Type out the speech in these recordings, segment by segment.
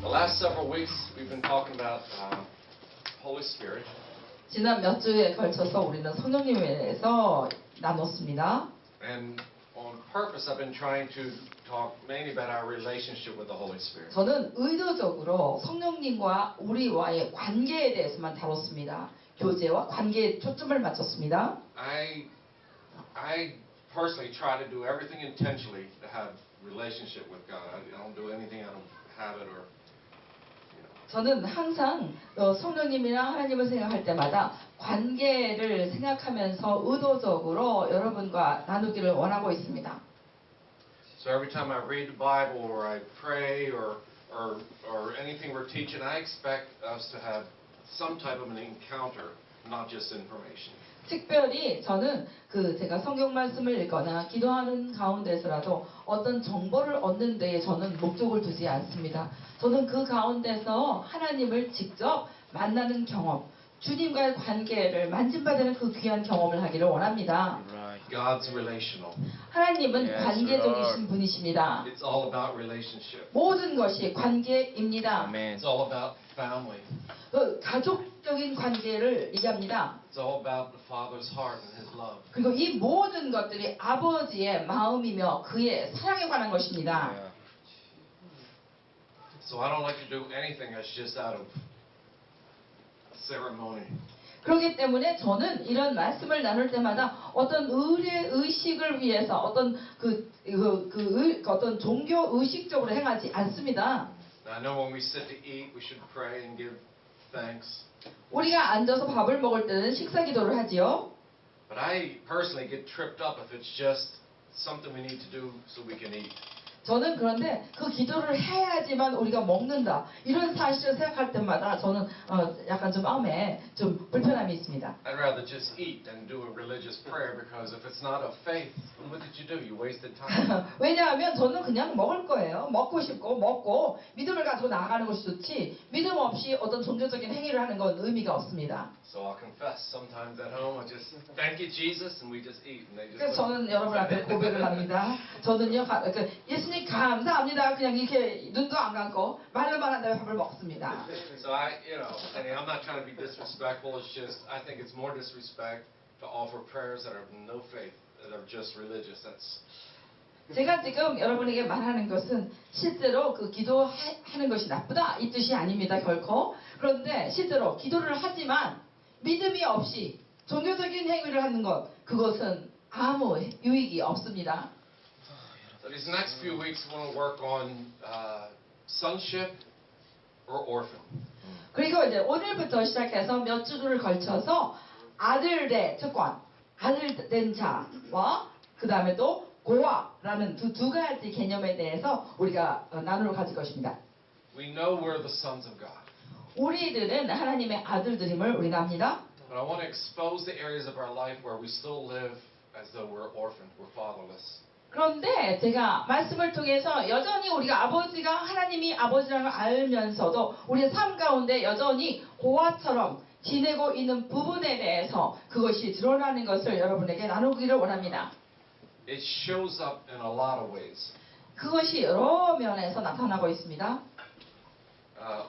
The last several weeks we've been talking about Holy Spirit. 지난 몇 주에 걸쳐서 우리는 성령님에 대해서 나눴습니다. And on purpose I've been trying to talk mainly about our relationship with the Holy Spirit. 저는 의도적으로 성령님과 우리와의 관계에 대해서만 다뤘습니다. 교제와 관계에 초점을 맞췄습니다. I personally try to do everything intentionally to have relationship with God. I don't do anything out of habit or 저는 항상 성령님이랑 하나님을 생각할 때마다 관계를 생각하면서 의도적으로 여러분과 나누기를 원하고 있습니다. So every time I read the Bible or I pray or anything we're teaching, I expect us to have some type of an encounter, not just information. 특별히 저는 제가 성경 말씀을 읽거나 기도하는 가운데서라도 어떤 정보를 얻는 데에 저는 목적을 두지 않습니다. 저는 그 가운데서 하나님을 직접 만나는 경험, 주님과의 관계를 만진받는 그 귀한 경험을 하기를 원합니다. God's relational. 하나님은 관계적이신 분이십니다. It's all about relationship. 모든 것이 관계입니다. It's all about family. 가족적인 관계를 얘기합니다. It's all about the Father's heart and His love. 그리고 이 모든 것들이 아버지의 마음이며 그의 사랑에 관한 것입니다. So I don't like to do anything that's just out of ceremony. 그렇기 때문에 저는 이런 말씀을 나눌 때마다 어떤 의식을 위해서 어떤 어떤 종교 의식적으로 행하지 않습니다. I know when we sit to eat, we should pray and give thanks. 우리가 앉아서 밥을 먹을 때는 식사 기도를 하지요. But I personally get tripped up if it's just something we need to do so we can eat. 저는 그런데 그 기도를 해야지만 우리가 먹는다 이런 사실을 생각할 때마다 저는 약간 좀 마음에 좀 불편함이 있습니다. I'd rather just eat than do a religious prayer because if it's not of faith, what did you do? You wasted time. 왜냐하면 저는 그냥 먹을 거예요. 먹고 싶고 먹고 믿음을 가지고 나아가는 것이 좋지 믿음 없이 어떤 종교적인 행위를 하는 건 의미가 없습니다. So I'll confess. Sometimes at home I just thank you Jesus and we just eat and they just. 그래서 저는 여러분 앞에 고백을 합니다. 저는요 예수님 감사합니다. 그냥 이렇게 눈도 안 감고 말로만 한 다음에 밥을 먹습니다. So I'm not trying to be disrespectful. It's just I think it's more disrespect to offer prayers that are no faith, that are just religious. That's. 제가 지금 여러분에게 말하는 것은 실제로 기도하는 것이 나쁘다 이 뜻이 아닙니다 결코. 그런데 실제로 기도를 하지만 믿음이 없이 종교적인 행위를 하는 것 그것은 아무 유익이 없습니다. So these next few weeks we want to work on sonship or orphan. 그리고 이제 오늘부터 시작해서 몇 주를 걸쳐서 아들의 특권, 아들 된 자와 그 다음에 또 고아라는 두 가지 개념에 대해서 우리가 나누어 가질 것입니다. We know we're the sons of God. 우리들은 하나님의 아들들임을 우리가 압니다. But I want to expose the areas of our life where we still live as though we're orphaned, we're fatherless. 그런데 제가 말씀을 통해서 여전히 우리가 아버지가 하나님이 아버지라는 걸 알면서도 우리의 삶 가운데 여전히 고아처럼 지내고 있는 부분에 대해서 그것이 드러나는 것을 여러분에게 나누기를 원합니다. It shows up in a lot of ways. 그것이 여러 면에서 나타나고 있습니다.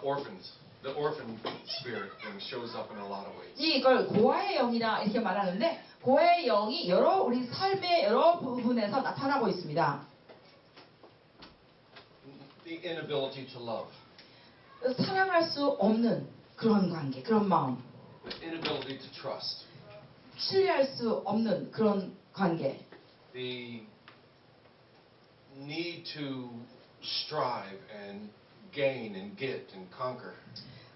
Orphans, the orphan spirit thing shows up in a lot of ways. 이걸 고아의 영이다 이렇게 말하는데 고아의 영이 우리 삶의 여러 부분에서 나타나고 있습니다. The inability to love. 사랑할 수 없는 그런 관계, 그런 마음. The inability to trust. 신뢰할 수 없는 그런 관계. The need to strive and gain and get and conquer.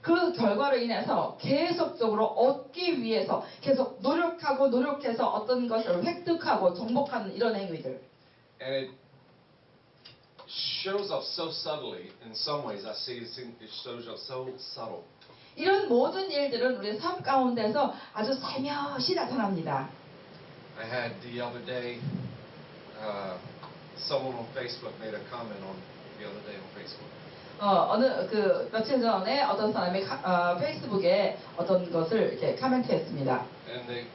그 결과로 인해서 계속적으로 얻기 위해서 계속 노력해서 어떤 것을 획득하고 정복하는 이런 행위들. And it shows up so subtly in some ways. I see it shows up so subtle. 이런 모든 일들은 우리 삶 가운데서 아주 살며시 나타납니다. I had the other day, someone on Facebook made a comment on the other day on Facebook. 며칠 전에 어떤 사람이 페이스북에 어떤 것을 이렇게 코멘트했습니다. And the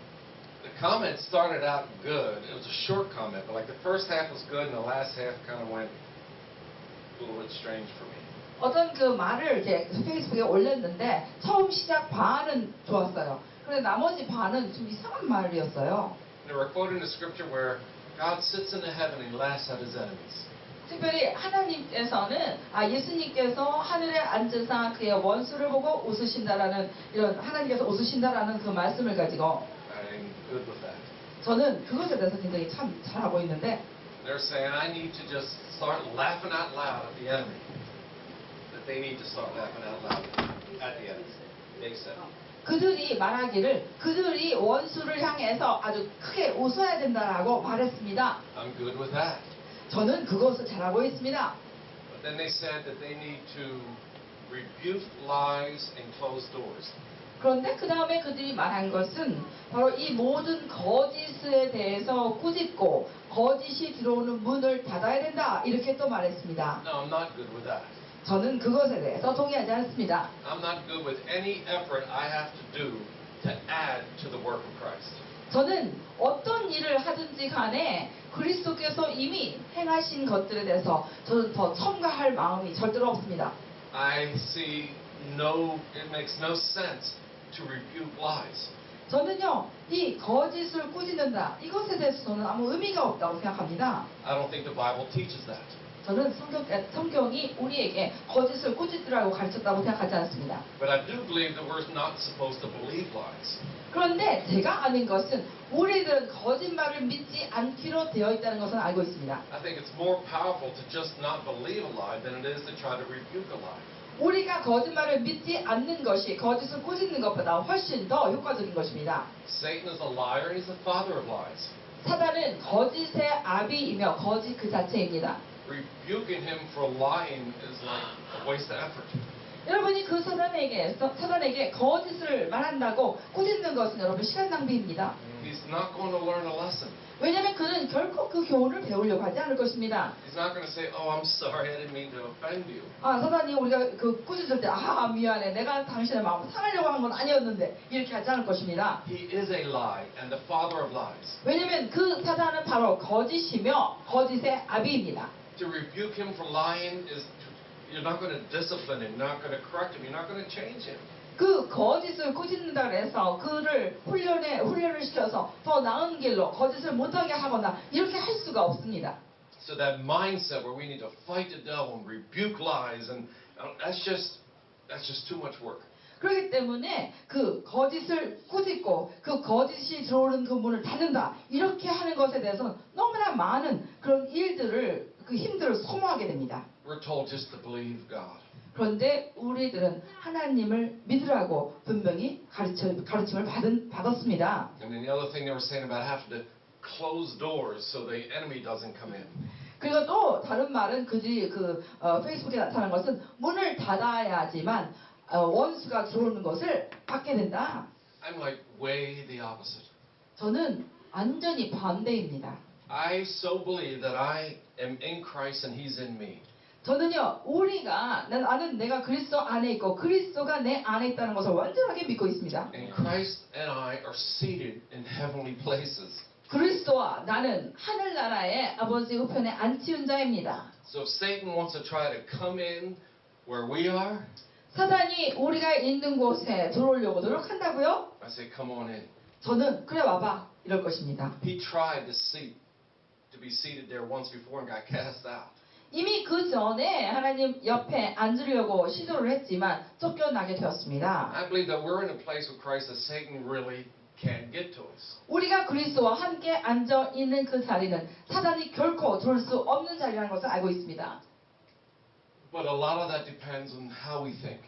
comment started out good. It was a short comment, but like the first half was good, and the last half kind of went a little bit strange for me. 어떤 그 말을 제 페이스북에 올렸는데 처음 시작 반은 좋았어요. 그런데 나머지 반은 좀 이상한 말이었어요. They were quoting the scripture where God sits in the heaven and laughs at his enemies. 특별히 하나님께서는 예수님께서 하늘에 앉으사 그의 원수를 보고 웃으신다라는 이런 하나님께서 웃으신다라는 그 말씀을 가지고 I'm good with that. 저는 그것에 대해서 굉장히 참 잘하고 있는데 They're saying, I need to just start laughing out loud at the enemy. That they need to start laughing out loud at the enemy. They said. 그들이 말하기를 그들이 원수를 향해서 아주 크게 웃어야 된다라고 말했습니다. I'm good with that. 저는 그것을 잘하고 있습니다. But then they said that they need to rebuke lies and close doors. 그런데 그 다음에 그들이 말한 것은 바로 이 모든 거짓에 대해서 꾸짖고 거짓이 들어오는 문을 닫아야 된다 이렇게 또 말했습니다. No, I'm not good with that. 저는 그것에 대해서 동의하지 않습니다. I'm not good with any effort I have to do to add to the work of Christ. 저는 어떤 일을 하든지 간에 그리스도께서 이미 행하신 것들에 대해서 저는 더 첨가할 마음이 절대로 없습니다. I see it makes no sense to rebuke lies. 저는요, 이 거짓을 꾸짖는다. 이것에 대해서 저는 아무 의미가 없다고 생각합니다. I don't think the Bible teaches that. 저는 성경이 우리에게 거짓을 꾸짖으라고 가르쳤다고 생각하지 않습니다. But I do believe that we're not supposed to believe lies. 그런데 제가 아는 것은 우리들은 거짓말을 믿지 않기로 되어 있다는 것은 알고 있습니다. I think it's more powerful to just not believe a lie than it is to try to rebuke a lie. 우리가 거짓말을 믿지 않는 것이 거짓을 꾸짖는 것보다 훨씬 더 효과적인 것입니다. Satan is a liar and he's the father of lies. 사단은 거짓의 아비이며 거짓 그 자체입니다. Rebuking him for lying is like a waste of effort. 여러분이 그 사단에게 거짓을 말한다고 꾸짖는 것은 여러분 시간 낭비입니다. He's not going to learn a lesson. 왜냐하면 그는 결코 그 교훈을 배우려고 하지 않을 것입니다. He's not going to say, "Oh, I'm sorry, I didn't mean to offend you." 사단이 우리가 그 꾸짖을 때 미안해, 내가 당신의 마음을 상하려고 한 건 아니었는데 이렇게 하지 않을 것입니다. He is a lie and the father of lies. 왜냐하면 그 사단은 바로 거짓이며 거짓의 아비입니다. To rebuke him for lying is you're not going to discipline him, you're not going to correct him, you're not going to change him. 그 거짓을 꾸짖는다 그래서 그를 훈련을 시켜서 더 나은 길로 거짓을 못하게 하거나 이렇게 할 수가 없습니다. So that mindset where we need to fight the devil and rebuke lies and that's just too much work. 그렇기 때문에 그 거짓을 꾸짖고 그 거짓이 들어오는 그 문을 닫는다 이렇게 하는 것에 대해서는 너무나 많은 그런 일들을 그 힘들을 소모하게 됩니다. We're told just to believe God. 그런데 우리들은 하나님을 믿으라고 분명히 가르침을 받았습니다. And then the other thing they were saying about having to close doors so the enemy doesn't come in. 그리고 또 다른 말은 그들이 페이스북에 나타난 것은 문을 닫아야지만 원수가 들어오는 것을 받게 된다. I'm like way the opposite. 저는 완전히 반대입니다. I so believe that I am in Christ and He's in me. 저는요, 나는 내가 그리스도 안에 있고 그리스도가 내 안에 있다는 것을 완전하게 믿고 있습니다. And Christ and I are seated in heavenly places. 그리스도와 나는 하늘나라의 아버지 우편에 앉히운 자입니다. So if Satan wants to try to come in where we are, 사단이 우리가 있는 곳에 들어오려고 노력한다고요? I say, come on in. 저는 그래 와봐 이럴 것입니다. He tried to be seated there once before and got cast out. 이미 그 전에 하나님 옆에 앉으려고 시도를 했지만 쫓겨나게 되었습니다. I believe that we're in a place with Christ that Satan really can't get to us. 우리가 그리스도와 함께 앉아 있는 그 자리는 사단이 결코 들어올 수 없는 자리라는 것을 알고 있습니다. But a lot of that depends on how we think.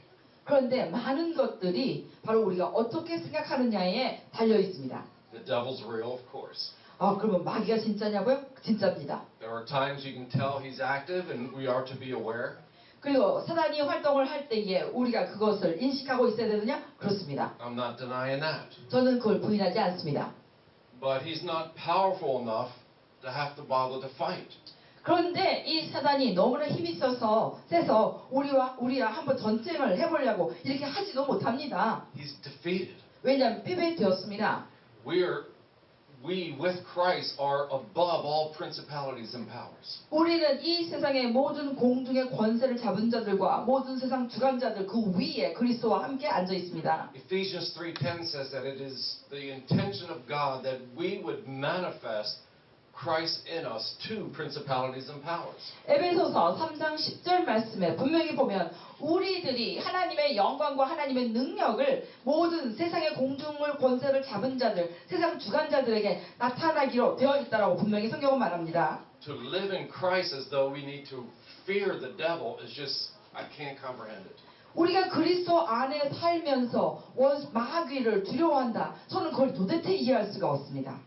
그런데 많은 것들이 바로 우리가 어떻게 생각하느냐에 달려 있습니다. The devil's real, of course. 그러면 마귀가 진짜냐고요? 진짜입니다. There are times you can tell he's active and we are to be aware. 그리고 사단이 활동을 할 때에 우리가 그것을 인식하고 있어야 되느냐? 그렇습니다. I'm not denying that. 저는 그걸 부인하지 않습니다. But he's not powerful enough to have to bother to fight. 그런데 이 사단이 너무나 힘이 세서 우리와 한번 전쟁을 해보려고 이렇게 하지도 못합니다. He's defeated. 왜냐하면 패배되었습니다. We are we with Christ are above all principalities and powers. 우리는 이 세상의 모든 공중의 권세를 잡은 자들과 모든 세상 주관자들 그 위에 그리스도와 함께 앉아 있습니다. Ephesians 3:10 says that it is the intention of God that we would manifest Christ in us to principalities and powers. 에베소서 3장 10절 말씀에 분명히 보면 우리들이 하나님의 영광과 하나님의 능력을 모든 세상의 공중을 권세를 잡은 자들, 세상 주관자들에게 나타나기로 되어 있다라고 분명히 성경은 말합니다. To live in Christ as though we need to fear the devil is just, I can't comprehend it. 우리가 그리스도 안에 살면서 마귀를 두려워한다. 저는 그걸 도대체 이해할 수가 없습니다.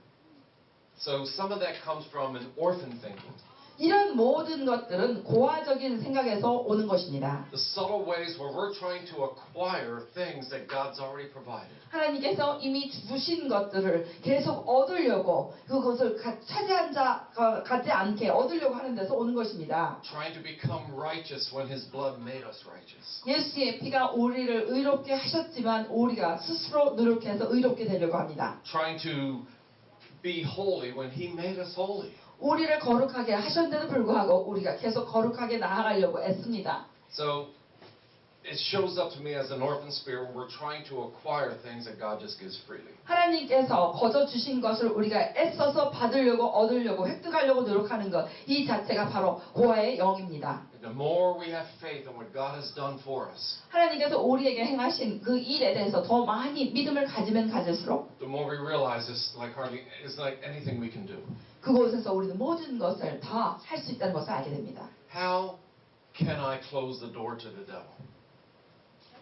So some of that comes from an orphan thinking. 이런 모든 것들은 고아적인 생각에서 오는 것입니다. The subtle ways where we're trying to acquire things that God's already provided. 하나님께서 이미 주신 것들을 계속 얻으려고 그것을 차지하지 않게 얻으려고 하는 데서 오는 것입니다. Trying to become righteous when His blood made us righteous. 예수의 피가 우리를 의롭게 하셨지만 우리가 스스로 노력해서 의롭게 되려고 합니다. Trying to be holy when He made us holy. 우리를 거룩하게 하셨는데도 불구하고 우리가 계속 거룩하게 나아가려고 애씁니다. So it shows up to me as an orphan spirit when we're trying to acquire things that God just gives freely. 하나님께서 거저 주신 것을 우리가 애써서 받으려고 얻으려고 획득하려고 노력하는 것, 이 자체가 바로 고아의 영입니다. The more we have faith in what God has done for us, 하나님께서 우리에게 행하신 그 일에 대해서 더 많이 믿음을 가지면 가질수록 the more we realize it's like anything we can do. 그곳에서 우리는 모든 것을 다 할 수 있다는 것을 알게 됩니다. How can I close the door to the devil?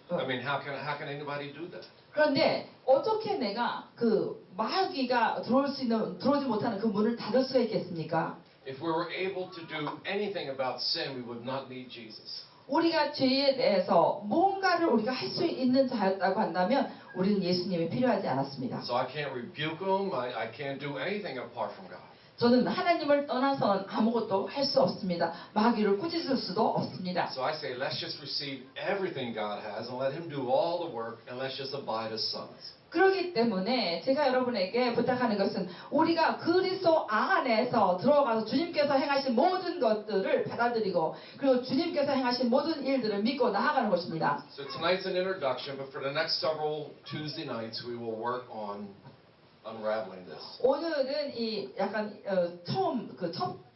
I mean, how can anybody do that? 그런데 어떻게 내가 그 마귀가 들어오지 못하는 그 문을 닫을 수가 있겠습니까? If we were able to do anything about sin, we would not need Jesus. 우리가 죄에 대해서 뭔가를 우리가 할 수 있는 자였다고 한다면 우리는 예수님이 필요하지 않았습니다. So I can't rebuke him. I can't do anything apart from God. 저는 하나님을 떠나서는 아무것도 할 수 없습니다. 마귀를 꾸짖을 수도 없습니다. So I say, let's just receive everything God has and let Him do all the work and let's just abide as sons. 그렇기 때문에 제가 여러분에게 부탁하는 것은 우리가 그리스도 안에서 들어가서 주님께서 행하신 모든 것들을 받아들이고 그리고 주님께서 행하신 모든 일들을 믿고 나아가는 것입니다. So tonight's an introduction, but for the next several Tuesday nights, we will work on unraveling this. 오늘은 이 약간 처음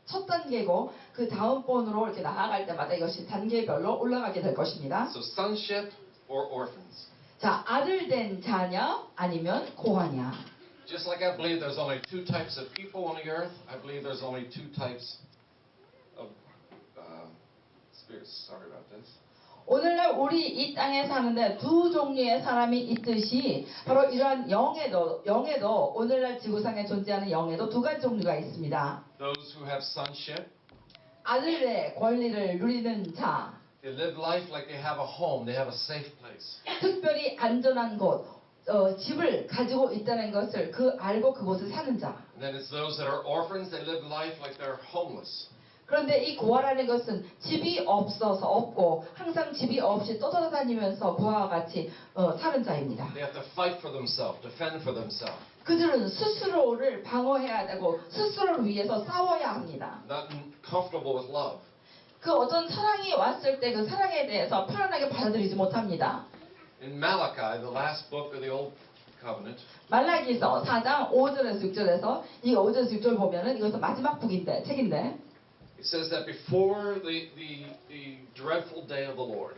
첫 단계고 그 다음번으로 이렇게 나아갈 때마다 이것이 단계별로 올라가게 될 것입니다. So sonship or orphans. 자, 아들 된 자냐 아니면 고아냐. Just like I believe there's only two types of people on the earth, I believe there's only two types of spirits. Sorry about this. 오늘날 우리 이 땅에 사는데 두 종류의 사람이 있듯이 바로 이러한 영에도 오늘날 지구상에 존재하는 영에도 두 가지 종류가 있습니다. Those who have sonship, 아들의 권리를 누리는 자, they live life like they have a home, they have a safe place. 특별히 안전한 곳, 집을 가지고 있다는 것을 알고 그곳에 사는 자. And then it's those that are orphans, they live life like they're homeless. 그런데 이 고아라는 것은 집이 없고 항상 집이 없이 떠돌아다니면서 고아와 같이 사는 자입니다. They have to fight for themselves, defend for themselves. 그들은 스스로를 방어해야 되고 스스로를 위해서 싸워야 합니다. Not comfortable with love. 그 어떤 사랑이 왔을 때 그 사랑에 대해서 편안하게 받아들이지 못합니다. In Malachi, the last book of the Old Covenant, 말라기서 4장 5절에서 6절에서 이 5절에서 6절 보면은 이것은 마지막 책인데 it says that before the dreadful day of the Lord,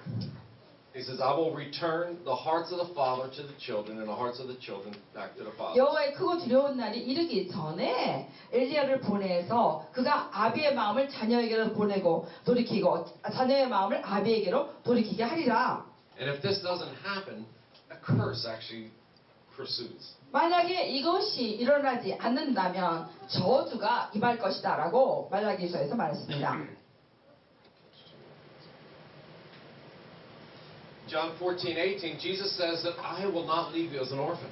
He says, I will return the hearts of the father to the children and the hearts of the children back to the fathers. 여호와의 크고 두려운 날이 이르기 전에 엘리야를 보내서 그가 아비의 마음을 자녀에게로 보내고 돌이키고 자녀의 마음을 아비에게로 돌이키게 하리라. And if this doesn't happen, a curse actually pursues. 만약에 이것이 일어나지 않는다면 저주가 임할 것이다 라고 말라기서에서 말했습니다. John 14:18, Jesus says that I will not leave you as an orphan.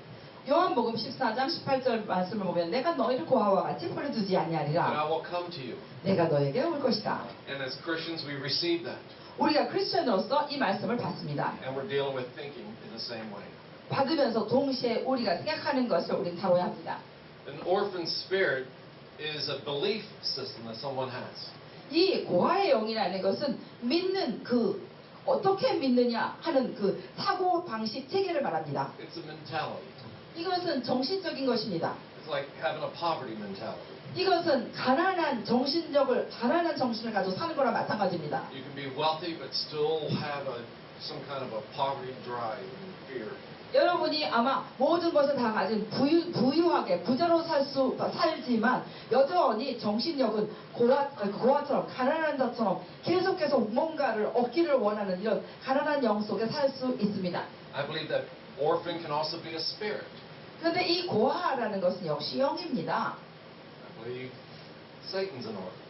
요한복음 14장 18절 말씀을 보면 내가 너희를 고아와 같이 버려두지 But I 아니하리라. will come to you. 내가 너에게 올 것이다. And as Christians, we receive that. 우리가 크리스천으로서 이 말씀을 받습니다. And we're dealing with thinking in the same way. 받으면서 동시에 우리가 생각하는 것을 우리는 다뤄야 합니다. An orphan spirit is a belief system that someone has. 이 고아의 영이라는 것은 믿는 그 어떻게 믿느냐 하는 그 사고 방식 체계를 말합니다. It's a mentality. 이것은 정신적인 것입니다. It's like having a poverty mentality. 이것은 가난한 정신을 가지고 사는 거랑 마찬가지입니다. You can be wealthy but still have some kind of a poverty drive and fear. 여러분이 아마 모든 것을 다 가진 부유하게 부자로 살지만 여전히 정신력은 고아처럼 가난한 자처럼 계속 뭔가를 얻기를 원하는 이런 가난한 영 속에 살 수 있습니다. I believe that orphan can also be a spirit. 그런데 이 고아라는 것은 역시 영입니다. I believe Satan's an orphan.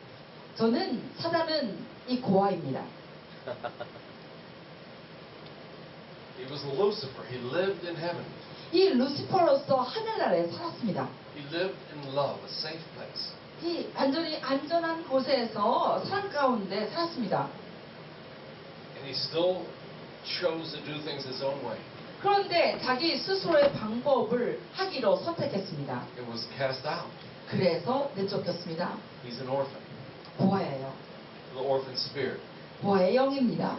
저는 사단은 이 고아입니다. He was Lucifer. He lived in heaven. 이 루시퍼로서 하늘나라에 살았습니다. He lived in love, a safe place. 이 완전히 안전한 곳에서 삶 가운데 살았습니다. And he still chose to do things his own way. 그런데 자기 스스로의 방법을 하기로 선택했습니다. It was cast out. 그래서 내쫓겼습니다. He's an orphan. 고아예요. The orphan spirit. 고아의 영입니다.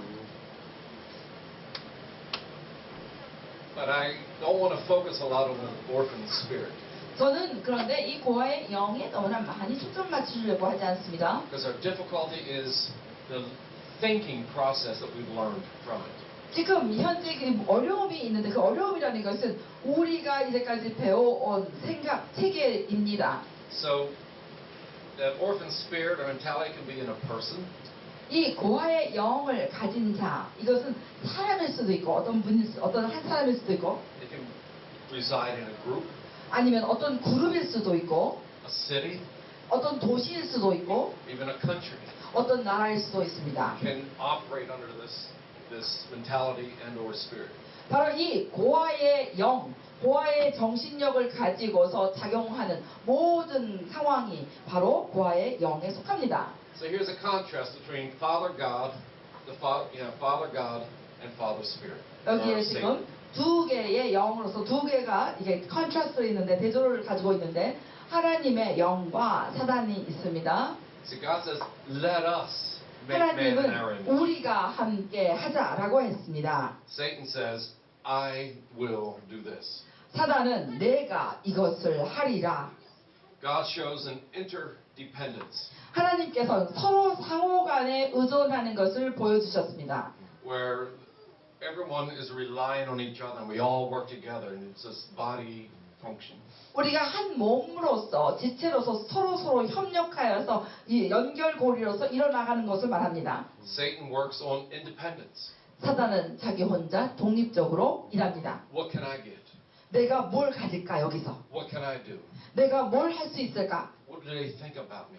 But I don't want to focus a lot on the orphan spirit. 저는 그런데 이 고아의 영에 너무나 많이 초점 맞추려고 하지 않습니다. Because our difficulty is the thinking process that we've learned from it. 지금 현재 그 어려움이 있는데 그 어려움이라는 것은 우리가 이제까지 배워온 생각 체계입니다. So that orphan spirit or mentality can be in a person. 이 고아의 영을 가진 자, 이것은 사람일 수도 있고 어떤 한 사람일 수도 있고 It can reside in a group, 아니면 어떤 그룹일 수도 있고 a city, 어떤 도시일 수도 있고 even a country. 어떤 나라일 수도 있습니다. Can operate under this mentality and or spirit. 바로 이 고아의 영, 고아의 정신력을 가지고서 작용하는 모든 상황이 바로 고아의 영에 속합니다. So here's a contrast between Father God, Father God and Father Spirit. 여기에 or 지금 Satan. 두 개의 영으로서 두 개가 이게 컨트라스트 있는데 대조를 가지고 있는데 하나님의 영과 사단이 있습니다. So God says, "Let us make man in our 하나님은 image." 우리가 함께 하자라고 했습니다. Satan says, "I will do this." 사단은 내가 이것을 하리라. God shows an interdependence 하나님께서 서로 상호간에 의존하는 것을 보여주셨습니다. where everyone is relying on each other and we all work together and it's this body function. 우리가 한 몸으로서 지체로서 서로 협력하여서 이 연결고리로서 일어나가는 것을 말합니다. Satan works on independence. 사단은 자기 혼자 독립적으로 일합니다. What can I get? 내가 뭘 가질까 여기서? What can I do? 내가 뭘 할 수 있을까? What do they think about me?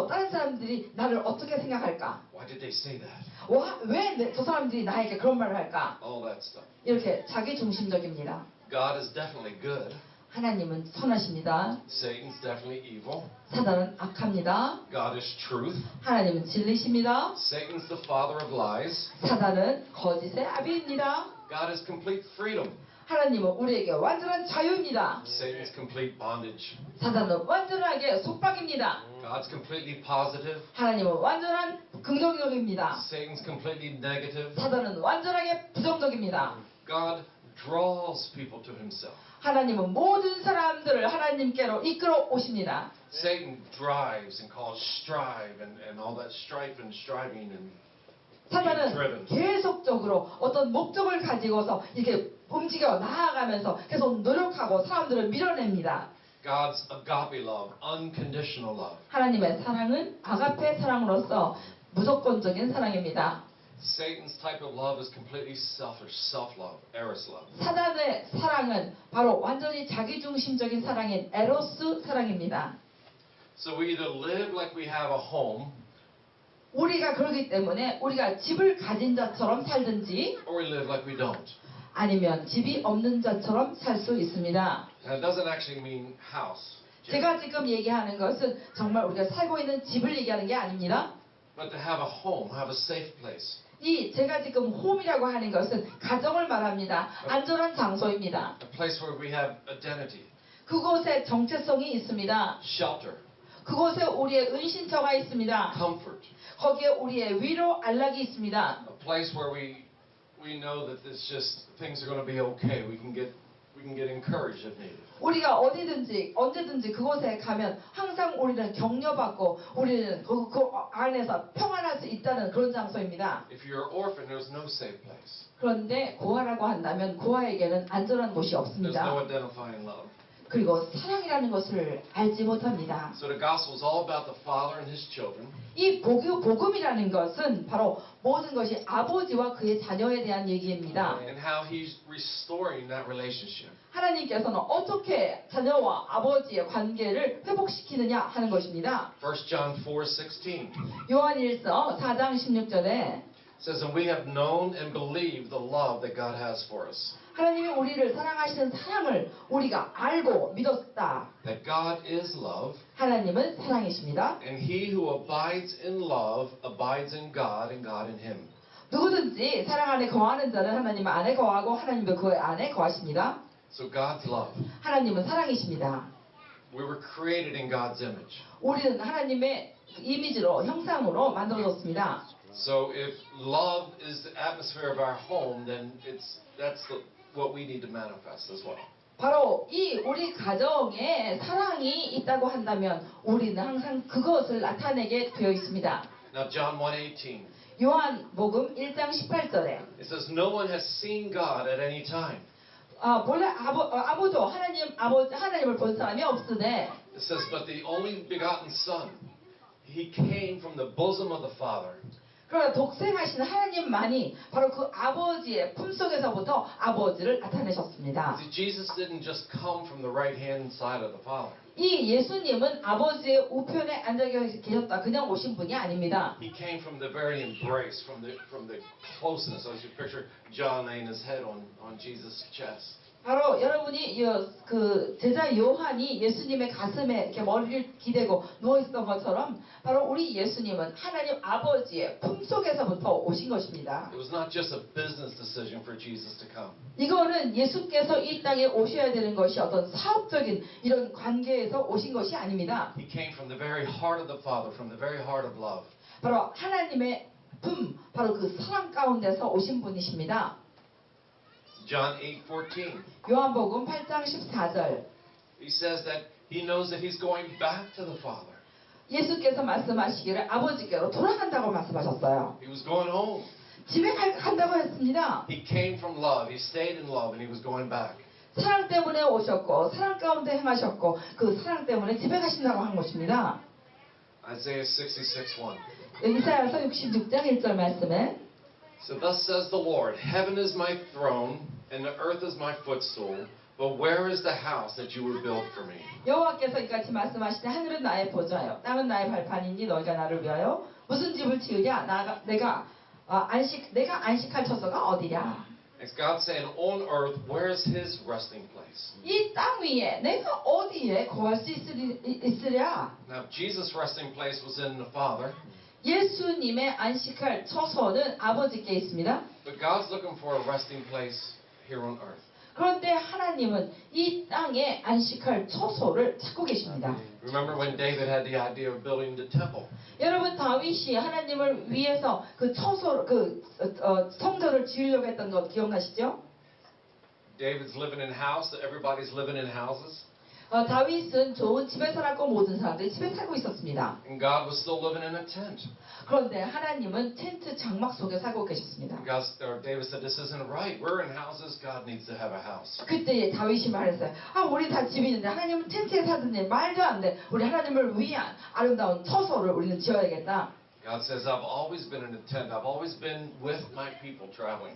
다른 사람들이 나를 어떻게 생각할까? Why did they say that? 왜 저 사람들이 나에게 그런 말을 할까? All that stuff. 이렇게 자기 중심적입니다. God is definitely good. 하나님은 선하십니다. Satan's definitely evil. 사단은 악합니다. God is truth. 하나님은 진리십니다. Satan's the father of lies. 사단은 거짓의 아비입니다. God is complete freedom. 하나님은 우리에게 완전한 자유입니다. Satan's complete bondage. 사단은 완전하게 속박입니다. God's completely positive. 하나님은 완전한 긍정적입니다. Satan's completely negative. 사단은 완전하게 부정적입니다. God draws people to himself. 하나님은 모든 사람들을 하나님께로 이끌어 오십니다. Satan drives and causes strife and all that strife and striving and 사단은 driven. 계속적으로 어떤 목적을 가지고서 이렇게 움직여 나아가면서 계속 노력하고 사람들을 밀어냅니다. God's agape love, unconditional love. 하나님의 사랑은 아가페 사랑으로서 무조건적인 사랑입니다. Satan's type of love is completely selfish, self-love, eros love. 사단의 사랑은 바로 완전히 자기중심적인 사랑인 에로스 사랑입니다. So we either live like we have a home, 우리가 그러기 때문에 우리가 집을 가진 자처럼 살든지 or we live like we don't. 아니면 집이 없는 자처럼 살 수 있습니다. And it doesn't actually mean house, 제가 지금 얘기하는 것은 정말 우리가 살고 있는 집을 얘기하는 게 아닙니다. but to have a home, have a safe place. 제가 지금 홈이라고 하는 것은 가정을 말합니다. 안전한 장소입니다. A place where we have identity. 그곳에 정체성이 있습니다. shelter, 그곳에 우리의 은신처가 있습니다. comfort, 거기에 우리의 위로 안락이 있습니다. a place where we know that it's just things are going to be okay. We can get encouraged if needed. 우리가 어디든지 언제든지 그곳에 가면 항상 우리는 격려받고 우리는 그 안에서 평안할 수 있다는 그런 장소입니다. If you're an orphan, there's no safe place. 그런데 고아라고 한다면 고아에게는 안전한 곳이 There's no 없습니다. identifying love. 그리고 사랑이라는 것을 알지 못합니다. So the gospel is all about the Father and His children. 이 복음이라는 것은 바로 모든 것이 아버지와 그의 자녀에 대한 얘기입니다. And how He's restoring that relationship. 하나님께서는 어떻게 자녀와 아버지의 관계를 회복시키느냐 하는 것입니다. 1 John 4:16 요한일서 4장 16절에 says, "And we have known and believed the love that God has for us. 하나님이 우리를 사랑하시는 사랑을 우리가 알고 믿었다. That God is love, 하나님은 사랑이십니다. and he who abides in love abides in God and God in him." 누구든지 사랑 안에 거하는 자는 하나님 안에 거하고 하나님도 그 안에 거하십니다. So God's love. 하나님은 사랑이십니다. We were created in God's image. 우리는 하나님의 이미지로 형상으로 만들어졌습니다. So if love is the atmosphere of our home, then that's what we need to manifest as well. 바로 이 우리 가정에 사랑이 있다고 한다면 우리는 항상 그것을 나타내게 되어 있습니다. Now John 1:18. 요한복음 1장 18절에 It says, "No one has seen God at any time." 본래 아무도 하나님을 본 사람이 없으되 It says, "But the only begotten Son, He came from the bosom of the Father." 그러나 독생하신 하나님만이 바로 그 아버지의 품속에서부터 아버지를 나타내셨습니다. See, Jesus didn't just come from the right-hand side of the Father. 이 예수님은 아버지의 우편에 앉아 계셨다 그냥 오신 분이 아닙니다. He came from the very embrace, from the closeness. As you picture John laying his head on Jesus' chest. 바로 여러분이 그 제자 요한이 예수님의 가슴에 이렇게 머리를 기대고 누워 있었던 것처럼 바로 우리 예수님은 하나님 아버지의 품속에서부터 오신 것입니다. It was not just a business decision for Jesus to come. 이거는 예수께서 이 땅에 오셔야 되는 것이 어떤 사업적인 이런 관계에서 오신 것이 아닙니다. He came from the very heart of the Father, from the very heart of love. 바로 하나님의 바로 그 사랑 가운데서 오신 분이십니다. John 8:14. 요한복음 8장 14절. He says that he knows that he's going back to the Father. 예수께서 말씀하시기를 아버지께로 돌아간다고 말씀하셨어요. He was going home. 집에 간다고 했습니다. He came from love. He stayed in love, and he was going back. 사랑 때문에 오셨고 사랑 가운데 행하셨고 그 사랑 때문에 집에 가신다고 한 것입니다. Isaiah 66:1. 이사야서 66장 1절 말씀에 So thus says the Lord, Heaven is my throne, and the earth is my footstool. But where is the house that you would build for me? 여호와께서 이같이 말씀하시되 하늘은 나의 보좌요 땅은 나의 발판이니 너희가 나를 위하여 무슨 집을 지으랴 내가 안식할 처소가 어디랴. It's God saying, on earth, where is His resting place? 이 땅 위에 내가 어디에 거할 수 있으랴. Now, Jesus' resting place was in the Father, 예수님의 안식할 처소는 아버지께 있습니다. but God's looking for a resting place here on earth. 그런데 하나님은 이 땅에 안식할 처소를 찾고 계십니다. Remember when David had the idea of building the temple? 여러분 다윗이 하나님을 위해서 그 처소 성전을 지으려고 했던 거 기억나시죠? David's living in a house, everybody's living in houses, 다윗은 좋은 집에 살았고 모든 사람들이 집에 살고 있었습니다. and God was still living in a tent. 그런데 하나님은 텐트 장막 속에 살고 계셨습니다. David said, this isn't right. We're in houses. God needs to have a house. 그때 다윗이 말했어요. 우리 다 집이 있는데 하나님은 텐트에 사든지 말도 안 돼. 우리 하나님을 위한 아름다운 처소를 우리는 지어야겠다. God says, I've always been in a tent. I've always been with my people traveling.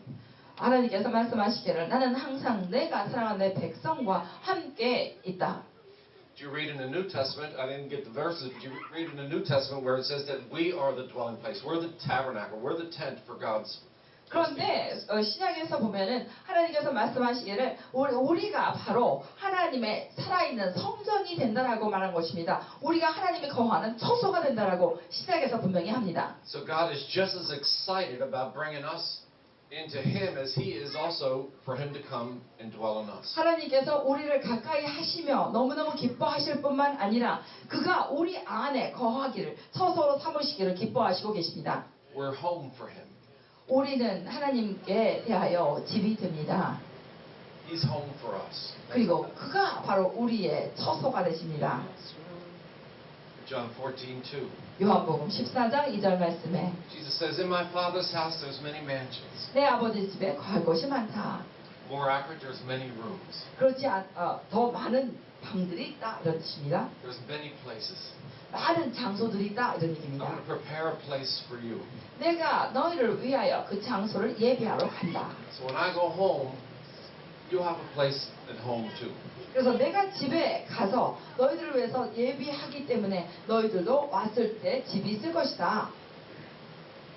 하나님께서 말씀하시기를 나는 항상 내가 사랑하는 내 백성과 함께 있다. Did you read in the New Testament? I didn't get the verses, but you read in the New Testament where it says that we are the dwelling place. We're the tabernacle. We're the tent for God's. 그런데 신약에서 보면은 하나님께서 말씀하시기를 우리가 바로 하나님의 살아있는 성전이 된다라고 말한 것입니다. 우리가 하나님이 거하는 처소가 된다라고 신약에서 분명히 합니다. So God is just as excited about bringing us into Him as He is also for Him to come and dwell in us. 하나님께서 우리를 가까이 하시며 너무너무 기뻐하실 뿐만 아니라 그가 우리 안에 거하기를 서로 삼으시기를 기뻐하시고 계십니다. We're home for Him. 우리는 하나님께 대하여 집이 됩니다. He's home for us. 그리고 그가 바로 우리의 처소가 되십니다. John 14:2. 요한복음 14장 2절 말씀에 Jesus says, "In my Father's house there's many mansions." 내 아버지 집에 거할 곳이 많다. More accurate, there's many rooms. 그렇지 더 많은 방들이 있다 이런 뜻입니다. There's many places. 많은 장소들이 있다 이런 I'm 얘기입니다. going to prepare a place for you. 내가 너희를 위하여 그 장소를 예비하러 간다. So when I go home, you have a place at home too. 그래서 내가 집에 가서 너희들을 위해서 예비하기 때문에 너희들도 왔을 때 집이 있을 것이다.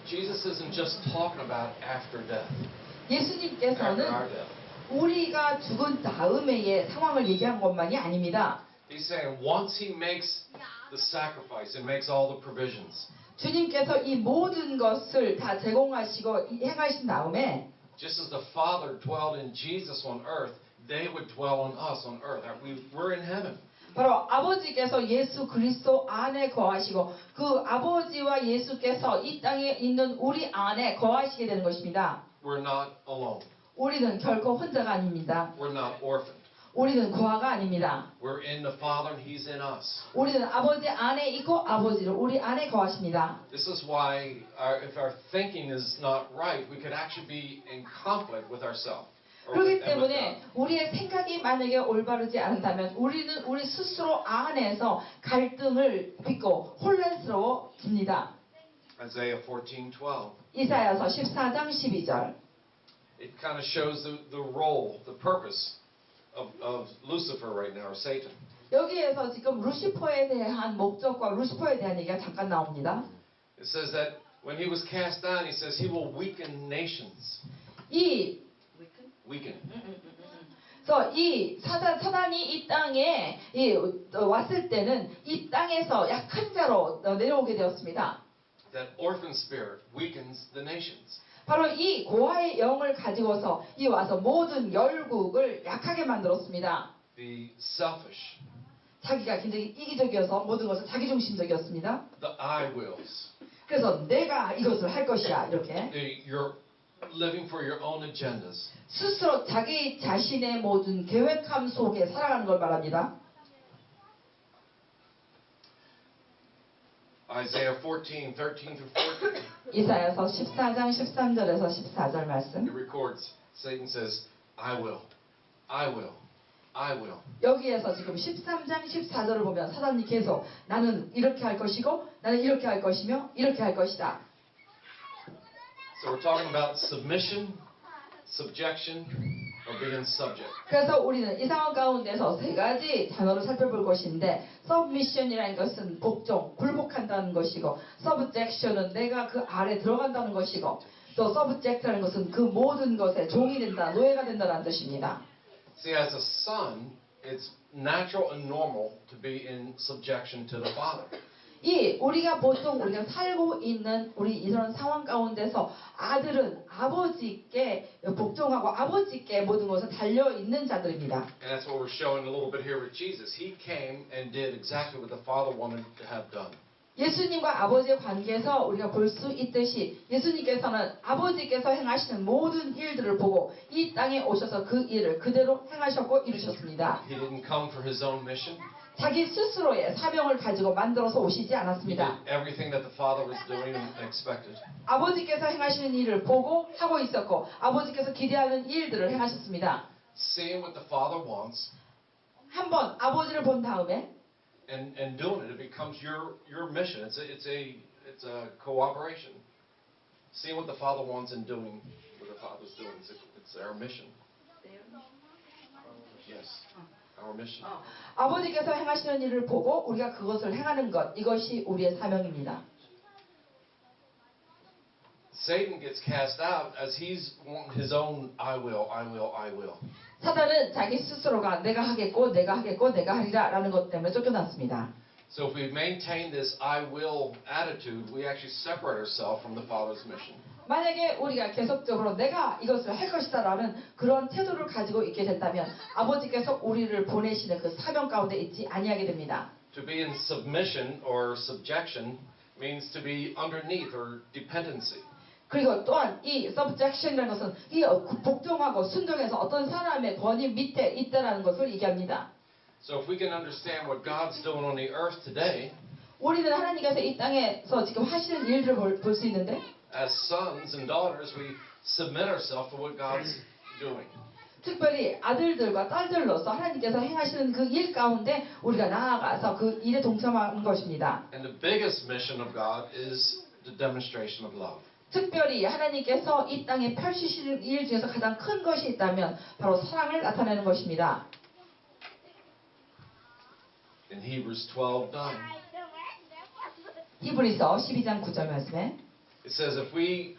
Jesus isn't just talking about after death. After 예수님께서는 our death. 우리가 죽은 다음에의 상황을 얘기한 것만이 아닙니다. He's saying once He makes the sacrifice and makes all the provisions, 주님께서 이 모든 것을 다 제공하시고 행하신 다음에 just as the Father dwelled in Jesus on earth, they would dwell on us on earth. We're in heaven. 바로 아버지께서 예수 그리스도 안에 거하시고 그 아버지와 예수께서 이 땅에 있는 우리 안에 거하시게 되는 것입니다. We're not alone. 우리는 결코 혼자가 아닙니다. We're not orphaned. 우리는 고아가 아닙니다. We're in the Father and He's in us. 우리는 아버지 안에 있고 아버지는 우리 안에 거하십니다. This is why if our thinking is not right, we could actually be in conflict with ourselves. 그렇기 때문에 우리의 생각이 만약에 올바르지 않다면 우리는 우리 스스로 안에서 갈등을 빚고 혼란스러워집니다. Isaiah 14:12. 이사야서 14장 12절. It kind of shows the role, the purpose of Lucifer right now, or Satan. 여기에서 지금 루시퍼에 대한 목적과 루시퍼에 대한 얘기가 잠깐 나옵니다. It says that when he was cast down, he says he will weaken nations. Weaken. 그래서 이 사단이 이 땅에 왔을 때는 이 땅에서 약한 자로 내려오게 되었습니다. That orphan spirit weakens the nations. 바로 이 고아의 영을 가지고서 이 와서 모든 열국을 약하게 만들었습니다. The selfish. 자기가 굉장히 이기적이어서 모든 것을 자기중심적이었습니다. The I wills. 그래서 내가 이것을 할 것이야 이렇게 You're living for your own agendas. 스스로 자기 자신의 모든 계획함 속에 살아가는 걸 말합니다. Isaiah 14:13-14. 이사야서 14장 13절에서 14절 말씀. It records, Satan says, I will, I will, I will. 여기에서 지금 13장 14절을 보면 사단이 계속 나는 이렇게 할 것이고 나는 이렇게 할 것이며 이렇게 할 것이다. So we're talking about submission, subjection, or being subject. 그래서 우리는 이 상황 가운데서 세 가지 단어를 살펴볼 것인데 submission이라는 것은 복종, 굴복한다는 것이고 subjection은 내가 그 아래 들어간다는 것이고 또 subject라는 것은 그 모든 것에 종이 된다, 노예가 된다는 뜻입니다. See, as a son, it's natural and normal to be in subjection to the Father. 우리가 보통 우리가 살고 있는 우리 이런 상황 가운데서 아들은 아버지께 복종하고 아버지께 모든 것을 달려 있는 자들입니다. And that's what we're showing a little bit here with Jesus. He came and did exactly what the Father wanted to have done. 예수님과 아버지의 관계에서 우리가 볼 수 있듯이 예수님께서는 아버지께서 행하시는 모든 일들을 보고 이 땅에 오셔서 그 일을 그대로 행하셨고 이루셨습니다. He didn't come for his own mission. 자기 스스로의 사명을 가지고 만들어서 오시지 He did 않았습니다. everything that the Father was doing and expected. 아버지께서 행하시는 일을 보고 하고 있었고 아버지께서 기대하는 일들을 행하셨습니다. Seeing what the Father wants 한번 아버지를 본 다음에 and doing it, it becomes your mission. It's a cooperation. Seeing what the Father wants and doing what the Father's doing. It's our mission. Yes, our mission. 아버지께서 행하시는 일을 보고 우리가 그것을 행하는 것, 이것이 우리의 사명입니다. Satan gets cast out as he's wanting his own I will, I will, I will. 사단은 자기 스스로가 내가 하겠고 내가 하겠고 내가 하리라 라는 것 때문에 쫓겨났습니다. So if we maintain this I will attitude, we actually separate ourselves from the Father's mission. 만약에 우리가 계속적으로 내가 이것을 할 것이다라는 그런 태도를 가지고 있게 된다면 아버지께서 우리를 보내시는 그 사명 가운데 있지 아니하게 됩니다. To be in submission or subjection means to be underneath or dependency. 그리고 또한 이 subjection이라는 것은 이 복종하고 순종해서 어떤 사람의 권위 밑에 있다라는 것을 얘기합니다. So if we can understand what God's doing on the earth today, 우리는 하나님께서 이 땅에서 지금 하시는 일들을 볼 수 있는데 as sons and daughters, we submit ourselves to what God's doing. 특별히 아들들과 딸들로서 하나님께서 행하시는 그 일 가운데 우리가 나아가서 그 일에 동참하는 것입니다. And the biggest mission of God is the demonstration of love. 특별히 하나님께서 이 땅에 펼치시는 일 중에서 가장 큰 것이 있다면 바로 사랑을 나타내는 것입니다. In Hebrews 12:9, 히브리서 12장 9절 말씀에 it says, if we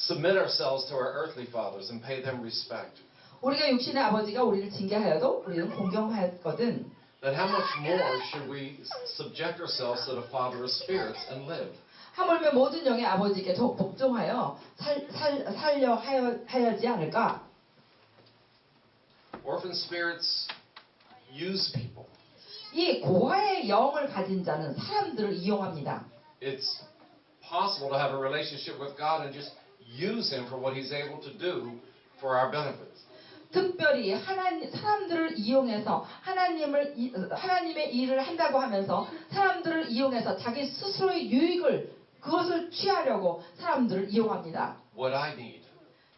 submit ourselves to our earthly fathers and pay them respect, 우리가 육신의 아버지가 우리를 징계하여도 우리는 공경하였거든. then how much more should we subject ourselves to the Father of spirits and live? 하물며 모든 영의 아버지께 더욱 복종하여 살려 하여지 않을까? Orphan spirits use people. 이 고아의 영을 가진 자는 사람들을 이용합니다. It's possible to have a relationship with God and just use Him for what He's able to do for our benefit. 특별히 사람들을 이용해서 하나님의 일을 한다고 하면서 사람들을 이용해서 자기 스스로의 유익을 그것을 취하려고 사람들을 이용합니다. What I need,